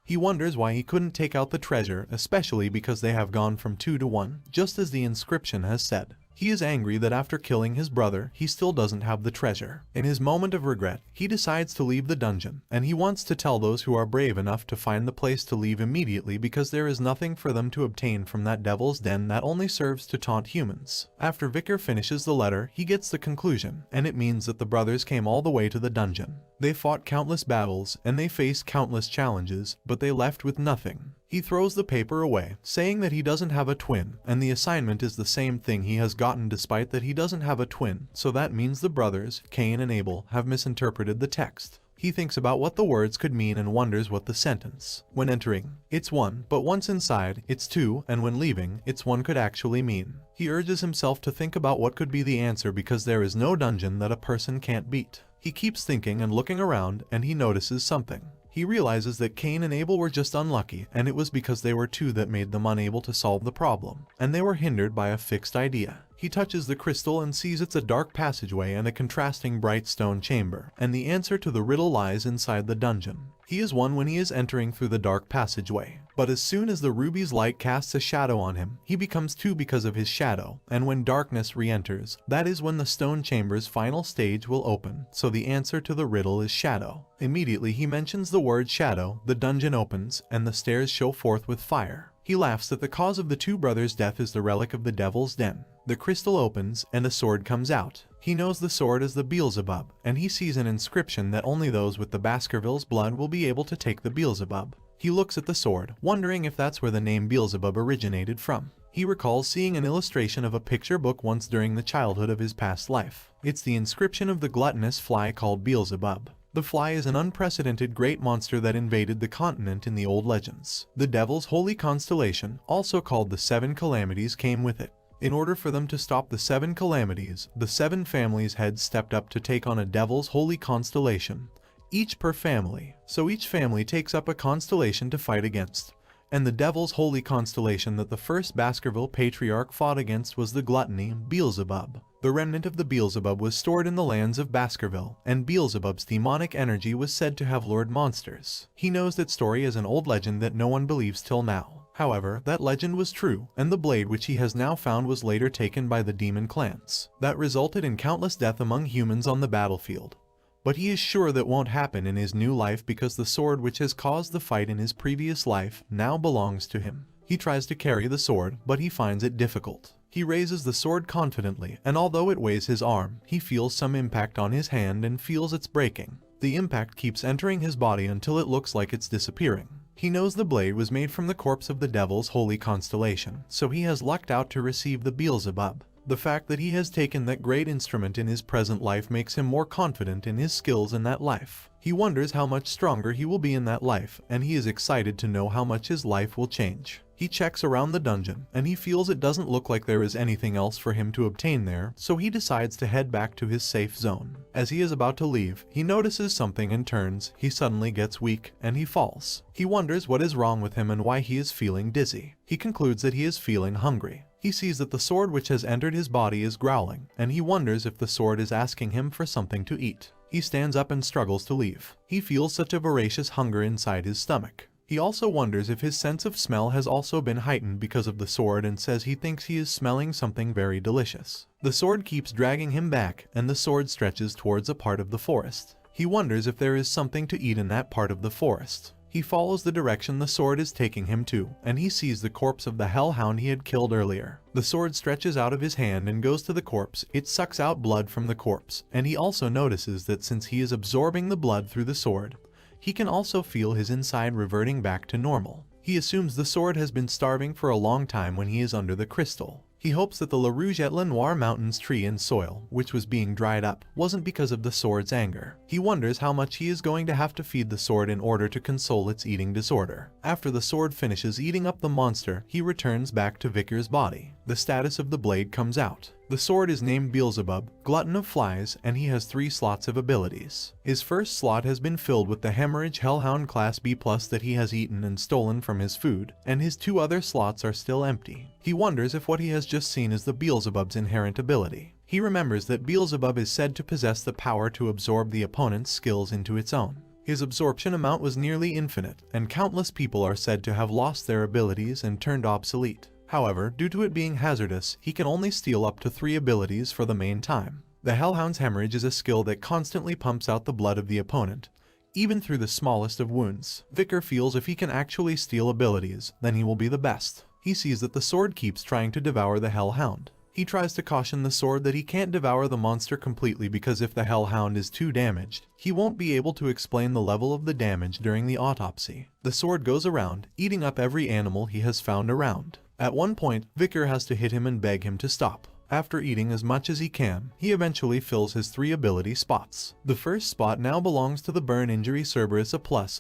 Speaker 1: He wonders why he couldn't take out the treasure, especially because they have gone from 2 to 1, just as the inscription has said. He is angry that after killing his brother, he still doesn't have the treasure. In his moment of regret, he decides to leave the dungeon, and he wants to tell those who are brave enough to find the place to leave immediately because there is nothing for them to obtain from that devil's den that only serves to taunt humans. After Vicar finishes the letter, he gets the conclusion, and it means that the brothers came all the way to the dungeon. They fought countless battles, and they faced countless challenges, but they left with nothing. He throws the paper away, saying that he doesn't have a twin, and the assignment is the same thing he has gotten despite that he doesn't have a twin, so that means the brothers, Cain and Abel, have misinterpreted the text. He thinks about what the words could mean and wonders what the sentence, when entering, it's one, but once inside, it's two, and when leaving, it's one could actually mean. He urges himself to think about what could be the answer because there is no dungeon that a person can't beat. He keeps thinking and looking around, and he notices something. He realizes that Cain and Abel were just unlucky, and it was because they were two that made them unable to solve the problem, and they were hindered by a fixed idea. He touches the crystal and sees it's a dark passageway and a contrasting bright stone chamber, and the answer to the riddle lies inside the dungeon. He is one when he is entering through the dark passageway, but as soon as the ruby's light casts a shadow on him, he becomes two because of his shadow, and when darkness re-enters, that is when the stone chamber's final stage will open, so the answer to the riddle is shadow. Immediately he mentions the word shadow, the dungeon opens, and the stairs show forth with fire. He laughs that the cause of the two brothers' death is the relic of the devil's den. The crystal opens, and a sword comes out. He knows the sword as the Beelzebub, and he sees an inscription that only those with the Baskervilles' blood will be able to take the Beelzebub. He looks at the sword, wondering if that's where the name Beelzebub originated from. He recalls seeing an illustration of a picture book once during the childhood of his past life. It's the inscription of the gluttonous fly called Beelzebub. The fly is an unprecedented great monster that invaded the continent in the old legends. The devil's holy constellation, also called the Seven Calamities, came with it. In order for them to stop the seven calamities, the seven families' heads stepped up to take on a devil's holy constellation, each per family. So each family takes up a constellation to fight against. And the devil's holy constellation that the first Baskerville patriarch fought against was the gluttony, Beelzebub. The remnant of the Beelzebub was stored in the lands of Baskerville, and Beelzebub's demonic energy was said to have lured monsters. He knows that story as an old legend that no one believes till now. However, that legend was true, and the blade which he has now found was later taken by the demon clans. That resulted in countless death among humans on the battlefield. But he is sure that won't happen in his new life because the sword which has caused the fight in his previous life now belongs to him. He tries to carry the sword, but he finds it difficult. He raises the sword confidently, and although it weighs his arm, he feels some impact on his hand and feels it's breaking. The impact keeps entering his body until it looks like it's disappearing. He knows the blade was made from the corpse of the devil's holy constellation, so he has lucked out to receive the Beelzebub. The fact that he has taken that great instrument in his present life makes him more confident in his skills in that life. He wonders how much stronger he will be in that life, and he is excited to know how much his life will change. He checks around the dungeon, and he feels it doesn't look like there is anything else for him to obtain there, so he decides to head back to his safe zone. As he is about to leave, he notices something and turns. He suddenly gets weak, and he falls. He wonders what is wrong with him and why he is feeling dizzy. He concludes that he is feeling hungry. He sees that the sword which has entered his body is growling, and he wonders if the sword is asking him for something to eat. He stands up and struggles to leave. He feels such a voracious hunger inside his stomach. He also wonders if his sense of smell has also been heightened because of the sword and says he thinks he is smelling something very delicious. The sword keeps dragging him back, and the sword stretches towards a part of the forest. He wonders if there is something to eat in that part of the forest. He follows the direction the sword is taking him to, and he sees the corpse of the hellhound he had killed earlier. The sword stretches out of his hand and goes to the corpse. It sucks out blood from the corpse, and he also notices that since he is absorbing the blood through the sword, he can also feel his inside reverting back to normal. He assumes the sword has been starving for a long time when he is under the crystal. He hopes that the La Rouge et Lenoir mountains tree and soil, which was being dried up, wasn't because of the sword's anger. He wonders how much he is going to have to feed the sword in order to console its eating disorder. After the sword finishes eating up the monster, he returns back to Vicar's body. The status of the blade comes out. The sword is named Beelzebub, glutton of flies, and he has 3 slots of abilities. His first slot has been filled with the hemorrhage hellhound class B+ that he has eaten and stolen from his food, and his 2 other slots are still empty. He wonders if what he has just seen is the Beelzebub's inherent ability. He remembers that Beelzebub is said to possess the power to absorb the opponent's skills into its own. His absorption amount was nearly infinite, and countless people are said to have lost their abilities and turned obsolete. However, due to it being hazardous, he can only steal up to 3 abilities for the main time. The Hellhound's Hemorrhage is a skill that constantly pumps out the blood of the opponent, even through the smallest of wounds. Vicar feels if he can actually steal abilities, then he will be the best. He sees that the sword keeps trying to devour the Hellhound. He tries to caution the sword that he can't devour the monster completely because if the Hellhound is too damaged, he won't be able to explain the level of the damage during the autopsy. The sword goes around, eating up every animal he has found around. At one point, Vicar has to hit him and beg him to stop. After eating as much as he can, he eventually fills his 3 ability spots. The first spot now belongs to the Burn Injury Cerberus A+,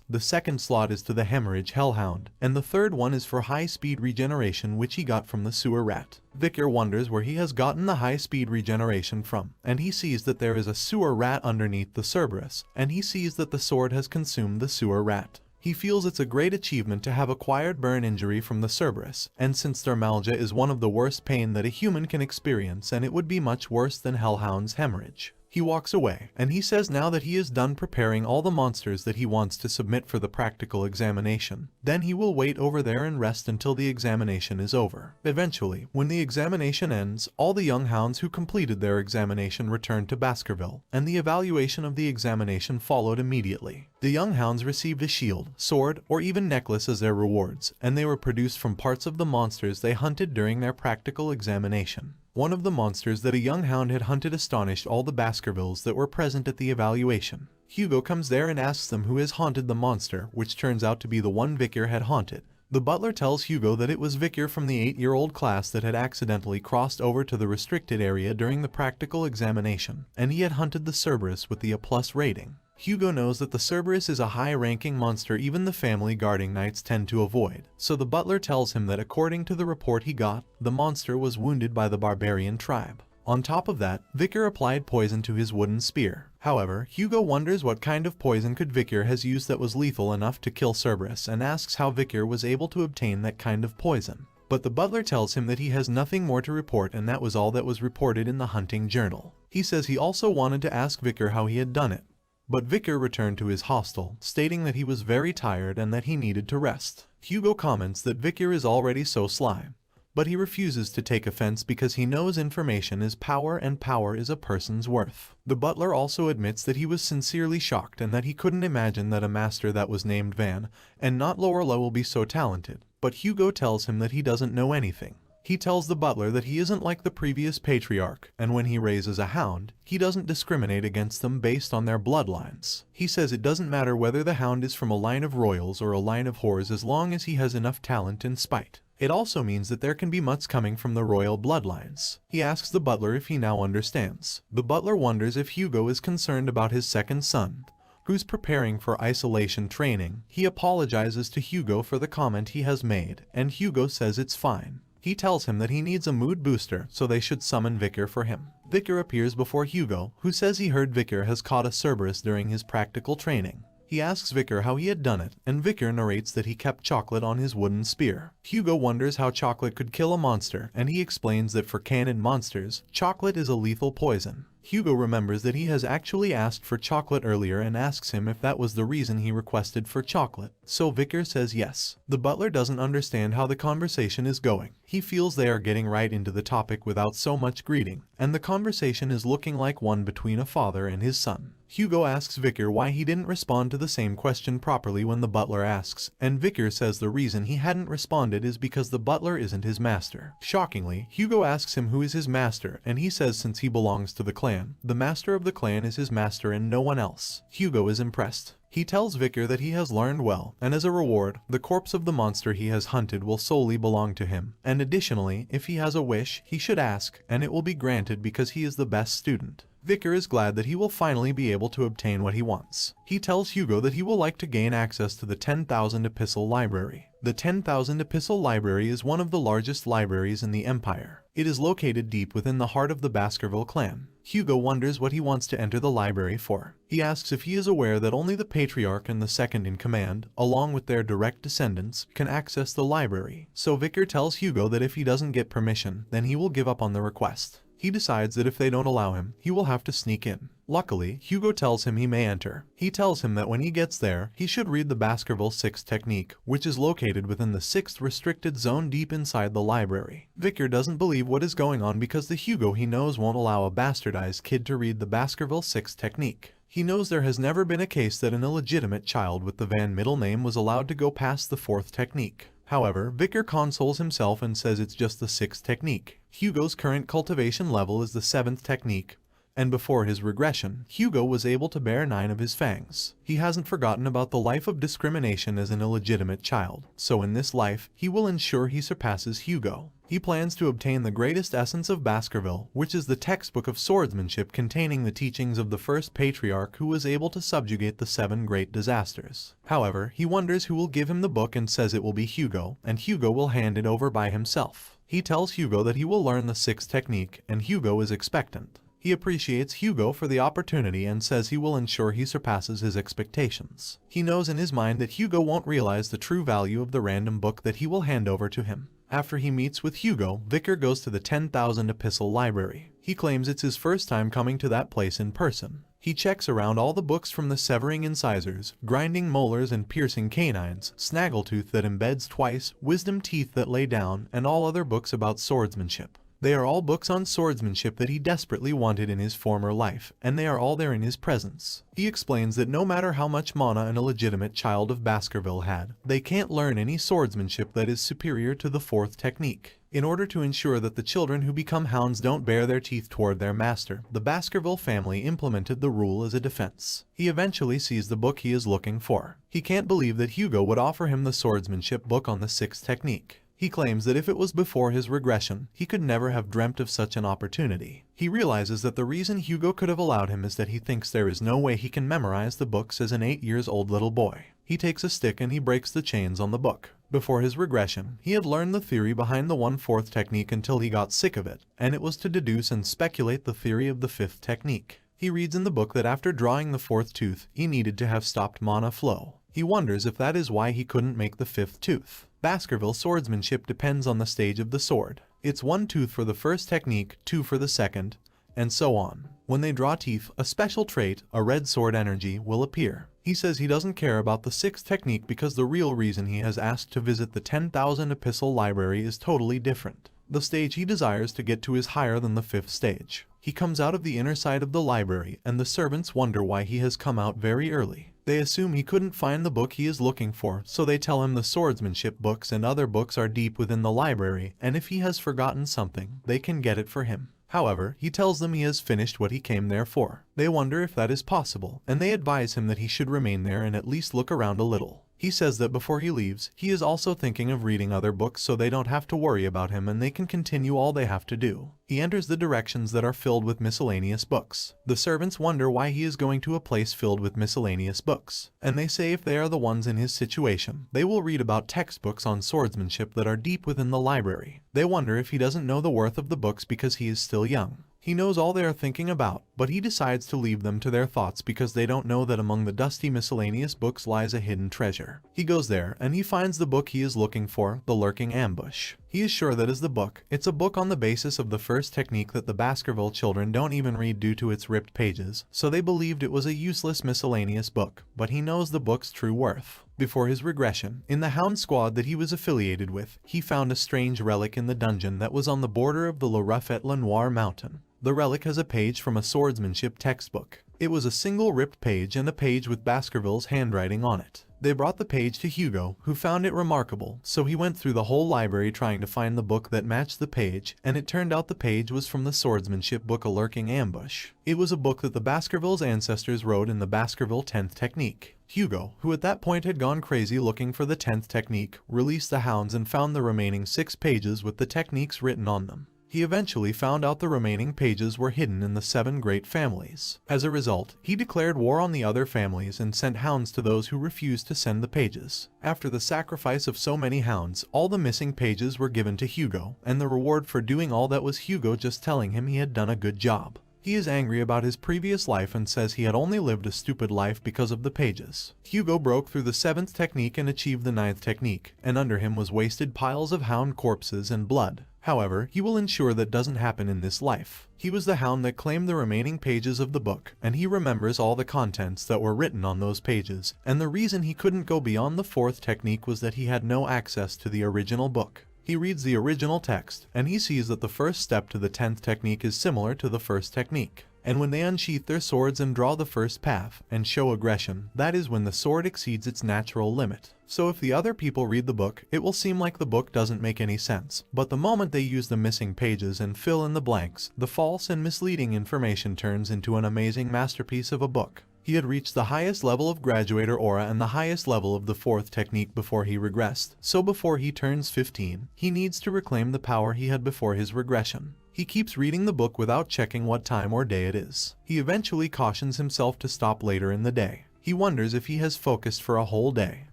Speaker 1: the second slot is to the Hemorrhage Hellhound, and the third one is for high speed regeneration which he got from the Sewer Rat. Vicar wonders where he has gotten the high speed regeneration from, and he sees that there is a Sewer Rat underneath the Cerberus, and he sees that the sword has consumed the Sewer Rat. He feels it's a great achievement to have acquired burn injury from the Cerberus, and since thermalgia is one of the worst pain that a human can experience and it would be much worse than Hellhound's hemorrhage. He walks away, and he says now that he is done preparing all the monsters that he wants to submit for the practical examination, then he will wait over there and rest until the examination is over. Eventually, when the examination ends, all the young hounds who completed their examination returned to Baskerville, and the evaluation of the examination followed immediately. The young hounds received a shield, sword, or even necklace as their rewards, and they were produced from parts of the monsters they hunted during their practical examination. One of the monsters that a young hound had hunted astonished all the Baskervilles that were present at the evaluation. Hugo comes there and asks them who has haunted the monster, which turns out to be the one Vicar had haunted. The butler tells Hugo that it was Vicar from the 8-year-old class that had accidentally crossed over to the restricted area during the practical examination, and he had hunted the Cerberus with the A+ rating. Hugo knows that the Cerberus is a high-ranking monster even the family guarding knights tend to avoid, so the butler tells him that according to the report he got, the monster was wounded by the barbarian tribe. On top of that, Vicar applied poison to his wooden spear. However, Hugo wonders what kind of poison could Vicar has used that was lethal enough to kill Cerberus and asks how Vicar was able to obtain that kind of poison. But the butler tells him that he has nothing more to report and that was all that was reported in the hunting journal. He says he also wanted to ask Vicar how he had done it. But Vicar returned to his hostel, stating that he was very tired and that he needed to rest. Hugo comments that Vicar is already so sly, but he refuses to take offense because he knows information is power and power is a person's worth. The butler also admits that he was sincerely shocked and that he couldn't imagine that a master that was named Van and not Lorelei will be so talented, but Hugo tells him that he doesn't know anything. He tells the butler that he isn't like the previous patriarch, and when he raises a hound, he doesn't discriminate against them based on their bloodlines. He says it doesn't matter whether the hound is from a line of royals or a line of whores as long as he has enough talent and spite. It also means that there can be mutts coming from the royal bloodlines. He asks the butler if he now understands. The butler wonders if Hugo is concerned about his second son, who's preparing for isolation training. He apologizes to Hugo for the comment he has made, and Hugo says it's fine. He tells him that he needs a mood booster, so they should summon Vicar for him. Vicar appears before Hugo, who says he heard Vicar has caught a Cerberus during his practical training. He asks Vicar how he had done it, and Vicar narrates that he kept chocolate on his wooden spear. Hugo wonders how chocolate could kill a monster, and he explains that for canon monsters, chocolate is a lethal poison. Hugo remembers that he has actually asked for chocolate earlier and asks him if that was the reason he requested for chocolate, so Vicar says yes. The butler doesn't understand how the conversation is going. He feels they are getting right into the topic without so much greeting, and the conversation is looking like one between a father and his son. Hugo asks Vicar why he didn't respond to the same question properly when the butler asks, and Vicar says the reason he hadn't responded is because the butler isn't his master. Shockingly, Hugo asks him who is his master, and he says since he belongs to the clan, the master of the clan is his master and no one else. Hugo is impressed. He tells Vicar that he has learned well, and as a reward, the corpse of the monster he has hunted will solely belong to him, and additionally, if he has a wish, he should ask, and it will be granted because he is the best student. Vicar is glad that he will finally be able to obtain what he wants. He tells Hugo that he will like to gain access to the 10,000 Epistle Library. The 10,000 Epistle Library is one of the largest libraries in the Empire. It is located deep within the heart of the Baskerville clan. Hugo wonders what he wants to enter the library for. He asks if he is aware that only the Patriarch and the second in command, along with their direct descendants, can access the library. So Vicar tells Hugo that if he doesn't get permission, then he will give up on the request. He decides that if they don't allow him, he will have to sneak in. Luckily, Hugo tells him he may enter. He tells him that when he gets there, he should read the Baskerville 6 technique, which is located within the 6th restricted zone deep inside the library. Victor doesn't believe what is going on because the Hugo he knows won't allow a bastardized kid to read the Baskerville 6 technique. He knows there has never been a case that an illegitimate child with the Van middle name was allowed to go past the 4th technique. However, Victor consoles himself and says it's just the 6th technique. Hugo's current cultivation level is the 7th technique, and before his regression, Hugo was able to bear 9 of his fangs. He hasn't forgotten about the life of discrimination as an illegitimate child, so in this life, he will ensure he surpasses Hugo. He plans to obtain the greatest essence of Baskerville, which is the textbook of swordsmanship containing the teachings of the first patriarch who was able to subjugate the 7 great disasters. However, he wonders who will give him the book and says it will be Hugo, and Hugo will hand it over by himself. He tells Hugo that he will learn the 6th technique, and Hugo is expectant. He appreciates Hugo for the opportunity and says he will ensure he surpasses his expectations. He knows in his mind that Hugo won't realize the true value of the random book that he will hand over to him. After he meets with Hugo, Victor goes to the 10,000 Epistle Library. He claims it's his first time coming to that place in person. He checks around all the books from the severing incisors, grinding molars and piercing canines, snaggletooth that embeds twice, wisdom teeth that lay down, and all other books about swordsmanship. They are all books on swordsmanship that he desperately wanted in his former life, and they are all there in his presence. He explains that no matter how much mana an illegitimate child of Baskerville had, they can't learn any swordsmanship that is superior to the 4th technique. In order to ensure that the children who become hounds don't bare their teeth toward their master, the Baskerville family implemented the rule as a defense. He eventually sees the book he is looking for. He can't believe that Hugo would offer him the swordsmanship book on the 6th technique. He claims that if it was before his regression, he could never have dreamt of such an opportunity. He realizes that the reason Hugo could have allowed him is that he thinks there is no way he can memorize the books as an 8-year-old little boy. He takes a stick and he breaks the chains on the book. Before his regression, he had learned the theory behind the 1/4 technique until he got sick of it, and it was to deduce and speculate the theory of the 5th technique. He reads in the book that after drawing the 4th tooth, he needed to have stopped mana flow. He wonders if that is why he couldn't make the 5th tooth. Baskerville swordsmanship depends on the stage of the sword. It's 1 tooth for the 1st technique, 2 for the 2nd, and so on. When they draw teeth, a special trait, a red sword energy, will appear. He says he doesn't care about the 6th technique because the real reason he has asked to visit the 10,000 Epistle Library is totally different. The stage he desires to get to is higher than the 5th stage. He comes out of the inner side of the library, and the servants wonder why he has come out very early. They assume he couldn't find the book he is looking for, so they tell him the swordsmanship books and other books are deep within the library, and if he has forgotten something, they can get it for him. However, he tells them he has finished what he came there for. They wonder if that is possible, and they advise him that he should remain there and at least look around a little. He says that before he leaves, he is also thinking of reading other books so they don't have to worry about him and they can continue all they have to do. He enters the directions that are filled with miscellaneous books. The servants wonder why he is going to a place filled with miscellaneous books, and they say if they are the ones in his situation, they will read about textbooks on swordsmanship that are deep within the library. They wonder if he doesn't know the worth of the books because he is still young. He knows all they are thinking about, but he decides to leave them to their thoughts because they don't know that among the dusty miscellaneous books lies a hidden treasure. He goes there, and he finds the book he is looking for, The Lurking Ambush. He is sure that is the book. It's a book on the basis of the 1st technique that the Baskerville children don't even read due to its ripped pages, so they believed it was a useless miscellaneous book, but he knows the book's true worth. Before his regression, in the hound squad that he was affiliated with, he found a strange relic in the dungeon that was on the border of the La Noire mountain. The relic has a page from a swordsmanship textbook. It was a single ripped page and a page with Baskerville's handwriting on it. They brought the page to Hugo, who found it remarkable, so he went through the whole library trying to find the book that matched the page, and it turned out the page was from the swordsmanship book A Lurking Ambush. It was a book that the Baskervilles' ancestors wrote in the Baskerville 10th technique. Hugo, who at that point had gone crazy looking for the 10th technique, released the hounds and found the remaining 6 pages with the techniques written on them. He eventually found out the remaining pages were hidden in the 7 great families. As a result, he declared war on the other families and sent hounds to those who refused to send the pages. After the sacrifice of so many hounds, all the missing pages were given to Hugo, and the reward for doing all that was Hugo just telling him he had done a good job. He is angry about his previous life and says he had only lived a stupid life because of the pages. Hugo broke through the 7th technique and achieved the 9th technique, and under him was wasted piles of hound corpses and blood. However, he will ensure that doesn't happen in this life. He was the hound that claimed the remaining pages of the book, and he remembers all the contents that were written on those pages, and the reason he couldn't go beyond the fourth technique was that he had no access to the original book. He reads the original text, and he sees that the first step to the 10th technique is similar to the first technique. And when they unsheath their swords and draw the first path, and show aggression, that is when the sword exceeds its natural limit. So if the other people read the book, it will seem like the book doesn't make any sense, but the moment they use the missing pages and fill in the blanks, the false and misleading information turns into an amazing masterpiece of a book. He had reached the highest level of graduator aura and the highest level of the fourth technique before he regressed, so before he turns 15, he needs to reclaim the power he had before his regression. He keeps reading the book without checking what time or day it is. He eventually cautions himself to stop later in the day. He wonders if he has focused for a whole day.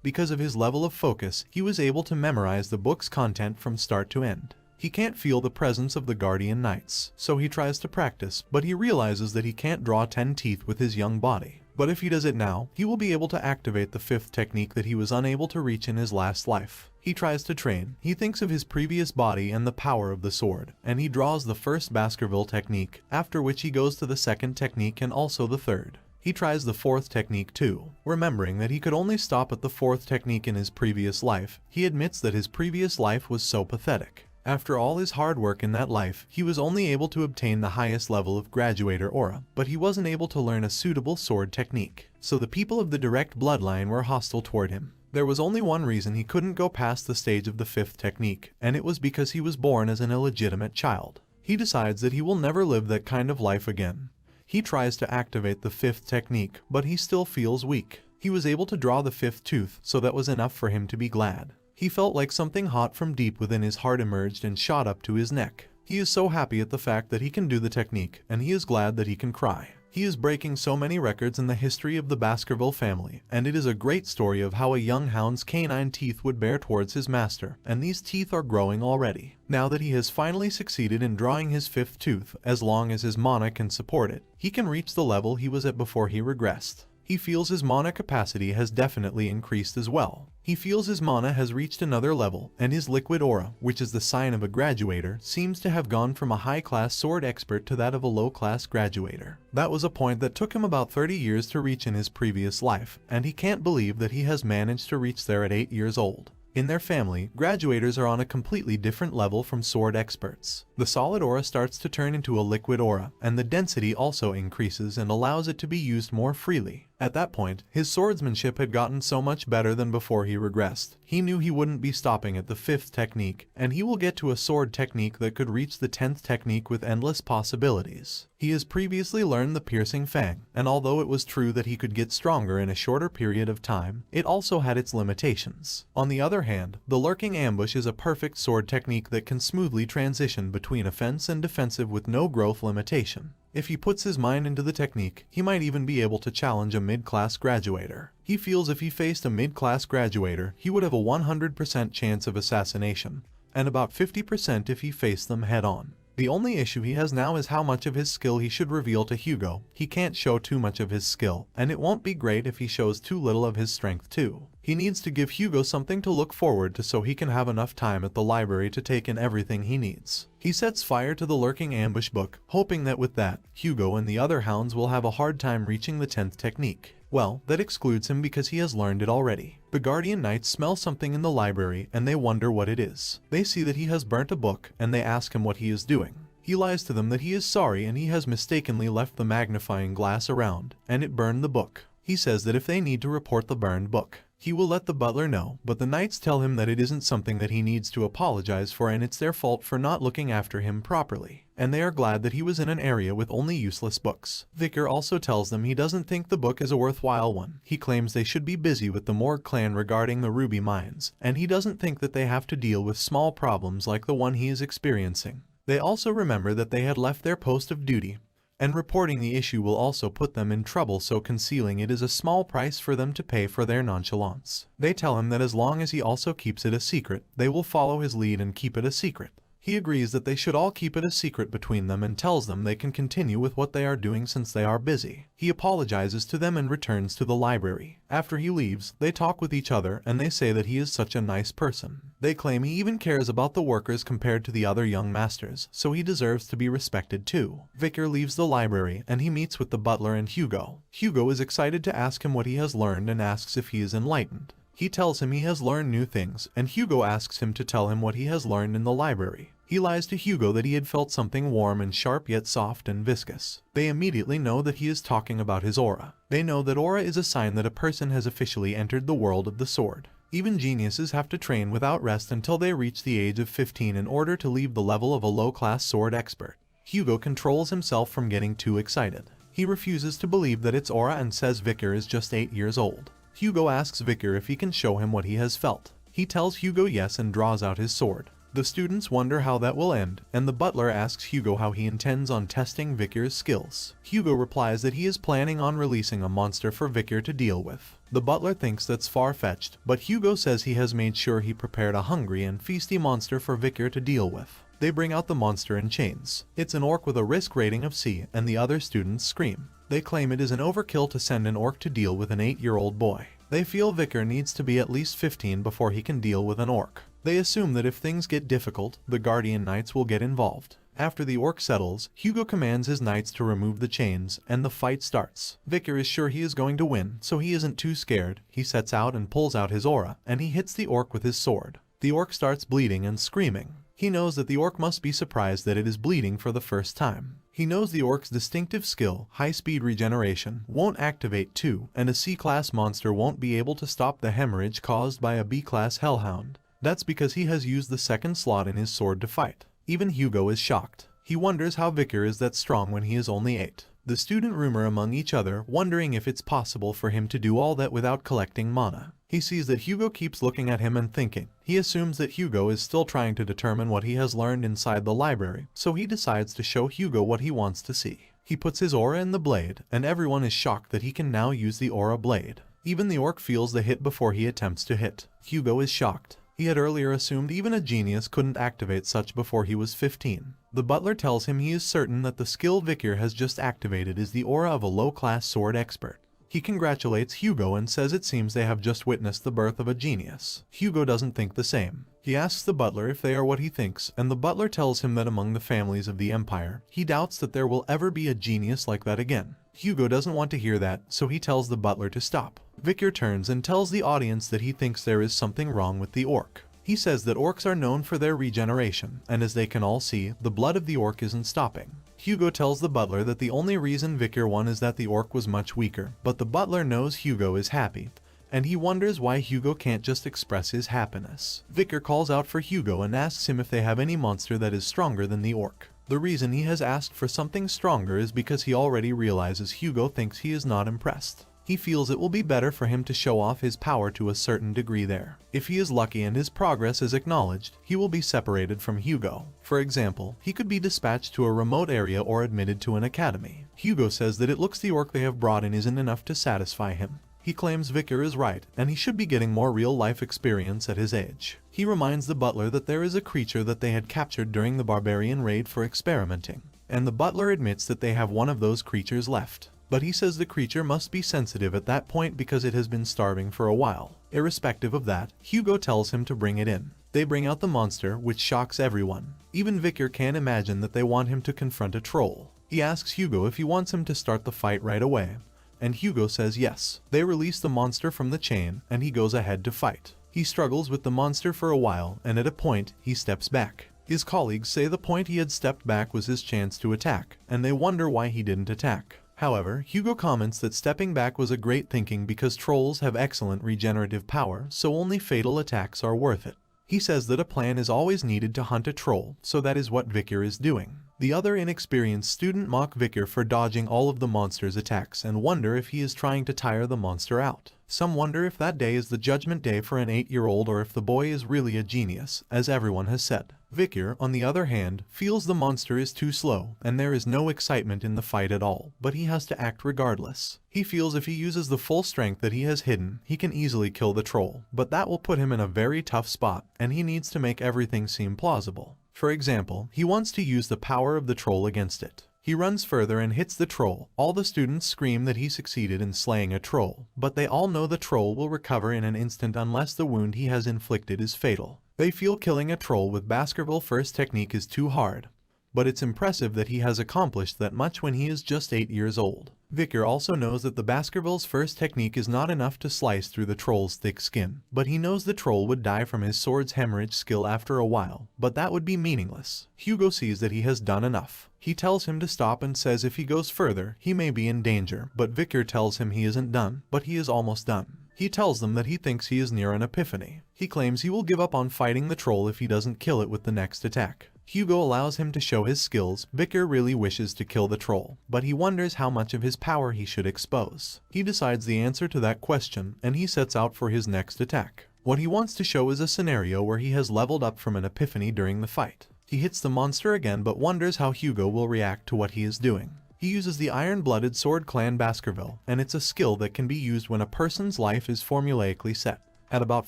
Speaker 1: Because of his level of focus, he was able to memorize the book's content from start to end. He can't feel the presence of the guardian knights, so he tries to practice, but he realizes that he can't draw 10 teeth with his young body. But if he does it now, he will be able to activate the 5th technique that he was unable to reach in his last life. He tries to train. He thinks of his previous body and the power of the sword, and he draws the first Baskerville technique, after which he goes to the 2nd technique and also the 3rd. He tries the 4th technique too. Remembering that he could only stop at the 4th technique in his previous life, he admits that his previous life was so pathetic. After all his hard work in that life, he was only able to obtain the highest level of graduator aura, but he wasn't able to learn a suitable sword technique. So the people of the direct bloodline were hostile toward him. There was only one reason he couldn't go past the stage of the 5th technique, and it was because he was born as an illegitimate child. He decides that he will never live that kind of life again. He tries to activate the 5th technique, but he still feels weak. He was able to draw the 5th tooth, so that was enough for him to be glad. He felt like something hot from deep within his heart emerged and shot up to his neck. He is so happy at the fact that he can do the technique, and he is glad that he can cry. He is breaking so many records in the history of the Baskerville family, and it is a great story of how a young hound's canine teeth would bear towards his master, and these teeth are growing already. Now that he has finally succeeded in drawing his 5th tooth, as long as his mana can support it, he can reach the level he was at before he regressed. He feels his mana capacity has definitely increased as well. He feels his mana has reached another level, and his liquid aura, which is the sign of a graduator, seems to have gone from a high-class sword expert to that of a low-class graduator. That was a point that took him about 30 years to reach in his previous life, and he can't believe that he has managed to reach there at 8 years old. In their family, graduators are on a completely different level from sword experts. The solid aura starts to turn into a liquid aura, and the density also increases and allows it to be used more freely. At that point, his swordsmanship had gotten so much better than before he regressed. He knew he wouldn't be stopping at the 5th technique, and he will get to a sword technique that could reach the 10th technique with endless possibilities. He has previously learned the piercing fang, and although it was true that he could get stronger in a shorter period of time, it also had its limitations. On the other hand, the lurking ambush is a perfect sword technique that can smoothly transition between offense and defensive with no growth limitation. If he puts his mind into the technique, he might even be able to challenge a mid-class graduator. He feels if he faced a mid-class graduator, he would have a 100% chance of assassination, and about 50% if he faced them head-on. The only issue he has now is how much of his skill he should reveal to Hugo. He can't show too much of his skill, and it won't be great if he shows too little of his strength too. He needs to give Hugo something to look forward to so he can have enough time at the library to take in everything he needs. He sets fire to the lurking ambush book, hoping that with that, Hugo and the other hounds will have a hard time reaching the 10th technique. Well, that excludes him because he has learned it already. The Guardian Knights smell something in the library and they wonder what it is. They see that he has burnt a book and they ask him what he is doing. He lies to them that he is sorry and he has mistakenly left the magnifying glass around, and it burned the book. He says that if they need to report the burned book, he will let the butler know, but the knights tell him that it isn't something that he needs to apologize for and it's their fault for not looking after him properly. And they are glad that he was in an area with only useless books. Vicar also tells them he doesn't think the book is a worthwhile one. He claims they should be busy with the Morgue clan regarding the ruby mines, and he doesn't think that they have to deal with small problems like the one he is experiencing. They also remember that they had left their post of duty, and reporting the issue will also put them in trouble, so concealing it is a small price for them to pay for their nonchalance. They tell him that as long as he also keeps it a secret, they will follow his lead and keep it a secret. He agrees that they should all keep it a secret between them and tells them they can continue with what they are doing since they are busy. He apologizes to them and returns to the library. After he leaves, they talk with each other and they say that he is such a nice person. They claim he even cares about the workers compared to the other young masters, so he deserves to be respected too. Vicar leaves the library and he meets with the butler and Hugo. Hugo is excited to ask him what he has learned and asks if he is enlightened. He tells him he has learned new things, and Hugo asks him to tell him what he has learned in the library. He lies to Hugo that he had felt something warm and sharp yet soft and viscous. They immediately know that he is talking about his aura. They know that aura is a sign that a person has officially entered the world of the sword. Even geniuses have to train without rest until they reach the age of 15 in order to leave the level of a low-class sword expert. Hugo controls himself from getting too excited. He refuses to believe that it's aura and says Vicar is just 8 years old. Hugo asks Vicar if he can show him what he has felt. He tells Hugo yes and draws out his sword. The students wonder how that will end, and the butler asks Hugo how he intends on testing Vicar's skills. Hugo replies that he is planning on releasing a monster for Vicar to deal with. The butler thinks that's far-fetched, but Hugo says he has made sure he prepared a hungry and feisty monster for Vicar to deal with. They bring out the monster in chains. It's an orc with a risk rating of C, and the other students scream. They claim it is an overkill to send an orc to deal with an 8-year-old boy. They feel Vicar needs to be at least 15 before he can deal with an orc. They assume that if things get difficult, the Guardian Knights will get involved. After the orc settles, Hugo commands his knights to remove the chains, and the fight starts. Vicar is sure he is going to win, so he isn't too scared. He sets out and pulls out his aura, and he hits the orc with his sword. The orc starts bleeding and screaming. He knows that the orc must be surprised that it is bleeding for the first time. He knows the orc's distinctive skill, high-speed regeneration, won't activate too, and a C-class monster won't be able to stop the hemorrhage caused by a B-class hellhound. That's because he has used the second slot in his sword to fight. Even Hugo is shocked. He wonders how Vicar is that strong when he is only 8. The student rumor among each other, wondering if it's possible for him to do all that without collecting mana. He sees that Hugo keeps looking at him and thinking. He assumes that Hugo is still trying to determine what he has learned inside the library, so he decides to show Hugo what he wants to see. He puts his aura in the blade, and everyone is shocked that he can now use the aura blade. Even the orc feels the hit before he attempts to hit. Hugo is shocked. He had earlier assumed even a genius couldn't activate such before he was 15. The butler tells him he is certain that the skill Vicar has just activated is the aura of a low-class sword expert. He congratulates Hugo and says it seems they have just witnessed the birth of a genius. Hugo doesn't think the same. He asks the butler if they are what he thinks, and the butler tells him that among the families of the Empire, he doubts that there will ever be a genius like that again. Hugo doesn't want to hear that, so he tells the butler to stop. Vicar turns and tells the audience that he thinks there is something wrong with the orc. He says that orcs are known for their regeneration, and as they can all see, the blood of the orc isn't stopping. Hugo tells the butler that the only reason Vicar won is that the orc was much weaker, but the butler knows Hugo is happy, and he wonders why Hugo can't just express his happiness. Vicar calls out for Hugo and asks him if they have any monster that is stronger than the orc. The reason he has asked for something stronger is because he already realizes Hugo thinks he is not impressed. He feels it will be better for him to show off his power to a certain degree there. If he is lucky and his progress is acknowledged, he will be separated from Hugo. For example, he could be dispatched to a remote area or admitted to an academy. Hugo says that it looks the orc they have brought in isn't enough to satisfy him. He claims Vicar is right, and he should be getting more real-life experience at his age. He reminds the butler that there is a creature that they had captured during the barbarian raid for experimenting, and the butler admits that they have one of those creatures left. But he says the creature must be sensitive at that point because it has been starving for a while. Irrespective of that, Hugo tells him to bring it in. They bring out the monster, which shocks everyone. Even Vicar can't imagine that they want him to confront a troll. He asks Hugo if he wants him to start the fight right away, and Hugo says yes. They release the monster from the chain, and he goes ahead to fight. He struggles with the monster for a while, and at a point, he steps back. His colleagues say the point he had stepped back was his chance to attack, and they wonder why he didn't attack. However, Hugo comments that stepping back was a great thinking because trolls have excellent regenerative power, so only fatal attacks are worth it. He says that a plan is always needed to hunt a troll, so that is what Vicar is doing. The other inexperienced student mock Vicar for dodging all of the monster's attacks and wonder if he is trying to tire the monster out. Some wonder if that day is the judgment day for an 8-year-old or if the boy is really a genius, as everyone has said. Vicar, on the other hand, feels the monster is too slow, and there is no excitement in the fight at all, but he has to act regardless. He feels if he uses the full strength that he has hidden, he can easily kill the troll, but that will put him in a very tough spot, and he needs to make everything seem plausible. For example, he wants to use the power of the troll against it. He runs further and hits the troll. All the students scream that he succeeded in slaying a troll, but they all know the troll will recover in an instant unless the wound he has inflicted is fatal. They feel killing a troll with Baskerville's first technique is too hard, but it's impressive that he has accomplished that much when he is just 8 years old. Vicar also knows that the Baskerville's first technique is not enough to slice through the troll's thick skin, but he knows the troll would die from his sword's hemorrhage skill after a while, but that would be meaningless. Hugo sees that he has done enough. He tells him to stop and says if he goes further, he may be in danger, but Vicar tells him he isn't done, but he is almost done. He tells them that he thinks he is near an epiphany. He claims he will give up on fighting the troll if he doesn't kill it with the next attack. Hugo allows him to show his skills. Vicar really wishes to kill the troll, but he wonders how much of his power he should expose. He decides the answer to that question, and he sets out for his next attack. What he wants to show is a scenario where he has leveled up from an epiphany during the fight. He hits the monster again but wonders how Hugo will react to what he is doing. He uses the Iron-Blooded Sword Clan Baskerville, and it's a skill that can be used when a person's life is formulaically set. At about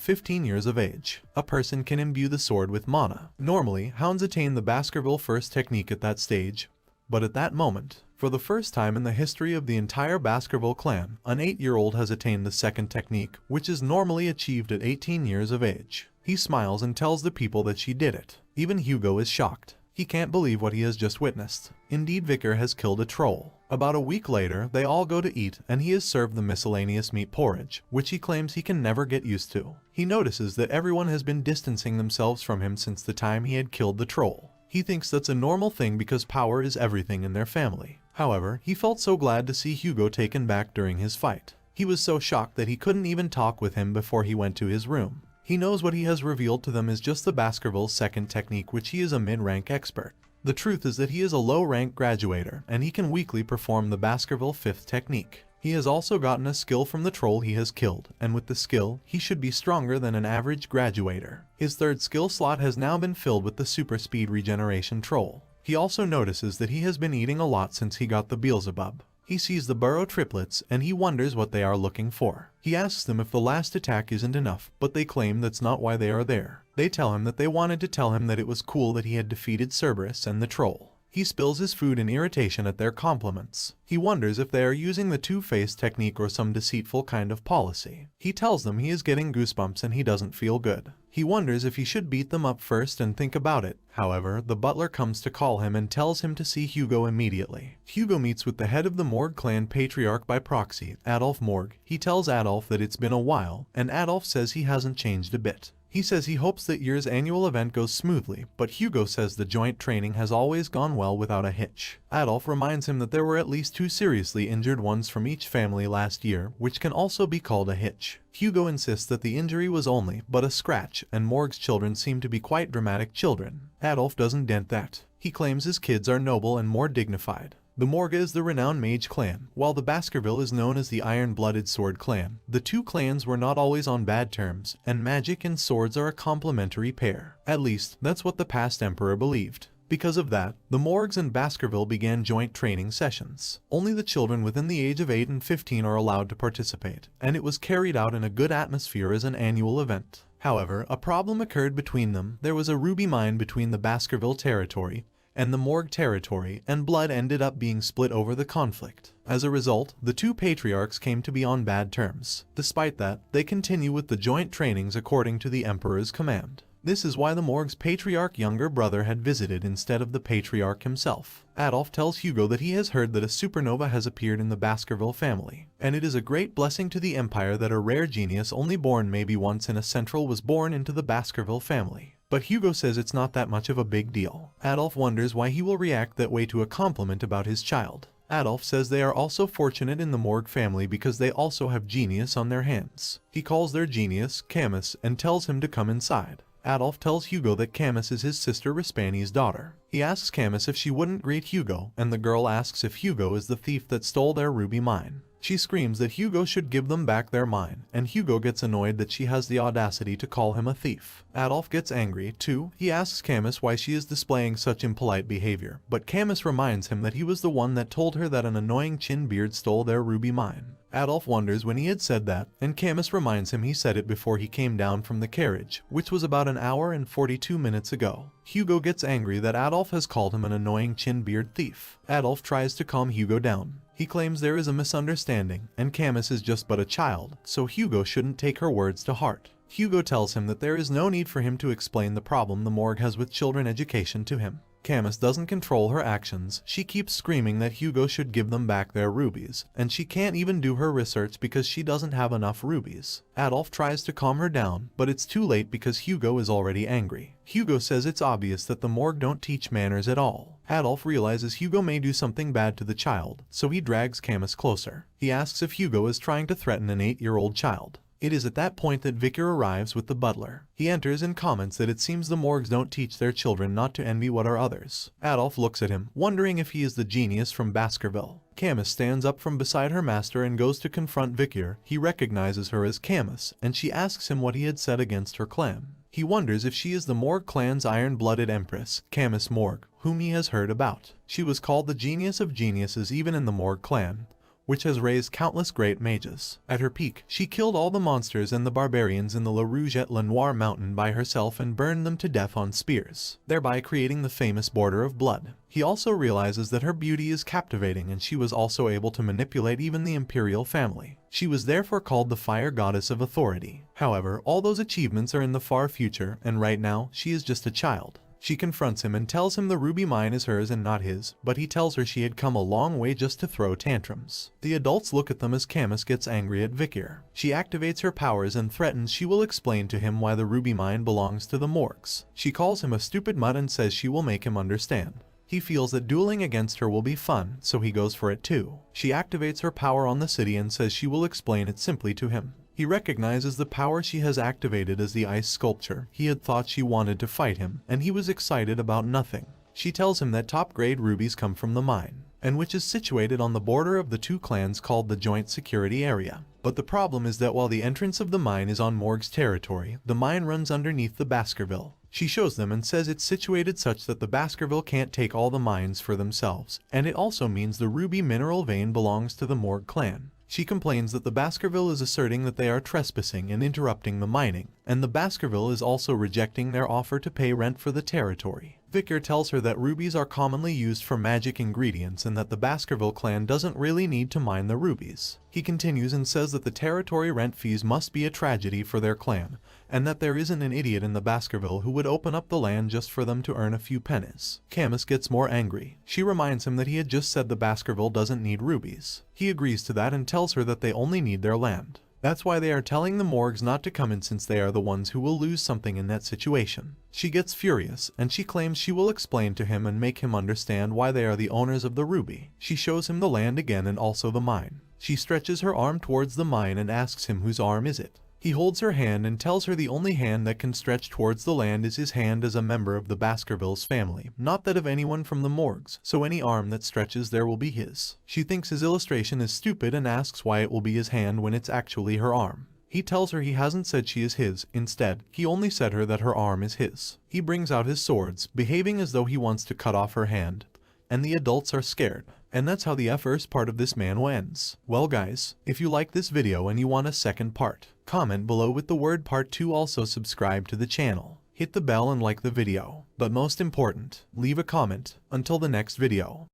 Speaker 1: 15 years of age, a person can imbue the sword with mana. Normally, hounds attain the Baskerville first technique at that stage, but at that moment, for the first time in the history of the entire Baskerville clan, an 8-year-old has attained the second technique, which is normally achieved at 18 years of age. He smiles and tells the people that she did it. Even Hugo is shocked. He can't believe what he has just witnessed. Indeed, Vicar has killed a troll. About a week later, they all go to eat, and he is served the miscellaneous meat porridge, which he claims he can never get used to. He notices that everyone has been distancing themselves from him since the time he had killed the troll. He thinks that's a normal thing because power is everything in their family. However, he felt so glad to see Hugo taken back during his fight. He was so shocked that he couldn't even talk with him before he went to his room. He knows what he has revealed to them is just the Baskerville's second technique, which he is a mid-rank expert. The truth is that he is a low-rank graduator, and he can weakly perform the Baskerville fifth technique. He has also gotten a skill from the troll he has killed, and with the skill, he should be stronger than an average graduator. His third skill slot has now been filled with the super speed regeneration troll. He also notices that he has been eating a lot since he got the Beelzebub. He sees the Burrow triplets, and he wonders what they are looking for. He asks them if the last attack isn't enough, but they claim that's not why they are there. They tell him that they wanted to tell him that it was cool that he had defeated Cerberus and the troll. He spills his food in irritation at their compliments. He wonders if they are using the two-faced technique or some deceitful kind of policy. He tells them he is getting goosebumps and he doesn't feel good. He wonders if he should beat them up first and think about it. However, the butler comes to call him and tells him to see Hugo immediately. Hugo meets with the head of the Morgue clan patriarch by proxy, Adolf Morgue. He tells Adolf that it's been a while, and Adolf says he hasn't changed a bit. He says he hopes that year's annual event goes smoothly, but Hugo says the joint training has always gone well without a hitch. Adolf reminds him that there were at least 2 seriously injured ones from each family last year, which can also be called a hitch. Hugo insists that the injury was only but a scratch, and Morgue's children seem to be quite dramatic children. Adolf doesn't dent that. He claims his kids are noble and more dignified. The Morgue is the renowned mage clan, while the Baskerville is known as the Iron-Blooded Sword Clan. The two clans were not always on bad terms, and magic and swords are a complementary pair. At least, that's what the past emperor believed. Because of that, the Morgues and Baskerville began joint training sessions. Only the children within the age of 8 and 15 are allowed to participate, and it was carried out in a good atmosphere as an annual event. However, a problem occurred between them. There was a ruby mine between the Baskerville territory and the Morgue territory, and blood ended up being split over the conflict. As a result, the two patriarchs came to be on bad terms. Despite that, they continue with the joint trainings according to the Emperor's command. This is why the Morgue's patriarch younger brother had visited instead of the patriarch himself. Adolf tells Hugo that he has heard that a supernova has appeared in the Baskerville family, and it is a great blessing to the Empire that a rare genius only born maybe once in a central was born into the Baskerville family. But Hugo says it's not that much of a big deal. Adolf wonders why he will react that way to a compliment about his child. Adolf says they are also fortunate in the Morgue family because they also have genius on their hands. He calls their genius Camus and tells him to come inside. Adolf tells Hugo that Camus is his sister Rispani's daughter. He asks Camus if she wouldn't greet Hugo, and the girl asks if Hugo is the thief that stole their ruby mine. She screams that Hugo should give them back their mine, and Hugo gets annoyed that she has the audacity to call him a thief. Adolf gets angry, too. He asks Camus why she is displaying such impolite behavior, but Camus reminds him that he was the one that told her that an annoying chin beard stole their ruby mine. Adolf wonders when he had said that, and Camus reminds him he said it before he came down from the carriage, which was about an hour and 42 minutes ago. Hugo gets angry that Adolf has called him an annoying chin-beard thief. Adolf tries to calm Hugo down. He claims there is a misunderstanding, and Camus is just but a child, so Hugo shouldn't take her words to heart. Hugo tells him that there is no need for him to explain the problem the morgue has with children education to him. Camus doesn't control her actions. She keeps screaming that Hugo should give them back their rubies, and she can't even do her research because she doesn't have enough rubies. Adolf tries to calm her down, but it's too late because Hugo is already angry. Hugo says it's obvious that the morgue don't teach manners at all. Adolf realizes Hugo may do something bad to the child, so he drags Camus closer. He asks if Hugo is trying to threaten an 8-year-old child. It is at that point that Vicar arrives with the butler. He enters and comments that it seems the morgues don't teach their children not to envy what are others. Adolf looks at him, wondering if he is the genius from Baskerville. Camus stands up from beside her master and goes to confront Vicar. He recognizes her as Camus, and she asks him what he had said against her clan. He wonders if she is the Morgue clan's iron-blooded empress, Camus Morgue, whom he has heard about. She was called the genius of geniuses even in the Morgue clan, which has raised countless great mages. At her peak, she killed all the monsters and the barbarians in the La Rouge-et-le-Noir mountain by herself and burned them to death on spears, thereby creating the famous Border of Blood. He also realizes that her beauty is captivating and she was also able to manipulate even the imperial family. She was therefore called the Fire Goddess of Authority. However, all those achievements are in the far future, and right now, she is just a child. She confronts him and tells him the ruby mine is hers and not his, but he tells her she had come a long way just to throw tantrums. The adults look at them as Camus gets angry at Vicar. She activates her powers and threatens she will explain to him why the ruby mine belongs to the morgues. She calls him a stupid mutt and says she will make him understand. He feels that dueling against her will be fun, so he goes for it too. She activates her power on the city and says she will explain it simply to him. He recognizes the power she has activated as the ice sculpture. He had thought she wanted to fight him, and he was excited about nothing. She tells him that top-grade rubies come from the mine, and which is situated on the border of the two clans called the Joint Security Area. But the problem is that while the entrance of the mine is on Morgue's territory, the mine runs underneath the Baskerville. She shows them and says it's situated such that the Baskerville can't take all the mines for themselves, and it also means the ruby mineral vein belongs to the Morgue clan. She complains that the Baskerville is asserting that they are trespassing and interrupting the mining, and the Baskerville is also rejecting their offer to pay rent for the territory. Vicar tells her that rubies are commonly used for magic ingredients and that the Baskerville clan doesn't really need to mine the rubies. He continues and says that the territory rent fees must be a tragedy for their clan, and that there isn't an idiot in the Baskerville who would open up the land just for them to earn a few pennies. Camus gets more angry. She reminds him that he had just said the Baskerville doesn't need rubies. He agrees to that and tells her that they only need their land. That's why they are telling the morgues not to come in, since they are the ones who will lose something in that situation. She gets furious, and she claims she will explain to him and make him understand why they are the owners of the ruby. She shows him the land again and also the mine. She stretches her arm towards the mine and asks him whose arm is it. He holds her hand and tells her the only hand that can stretch towards the land is his hand as a member of the Baskerville's family, not that of anyone from the morgues, so any arm that stretches there will be his. She thinks his illustration is stupid and asks why it will be his hand when it's actually her arm. He tells her he hasn't said she is his. Instead, he only said her that her arm is his. He brings out his swords, behaving as though he wants to cut off her hand, and the adults are scared. And that's how the first part of this manhwa ends. Well guys, if you like this video and you want a second part, comment below with the word part 2. Also subscribe to the channel, hit the bell and like the video. But most important, leave a comment. Until the next video.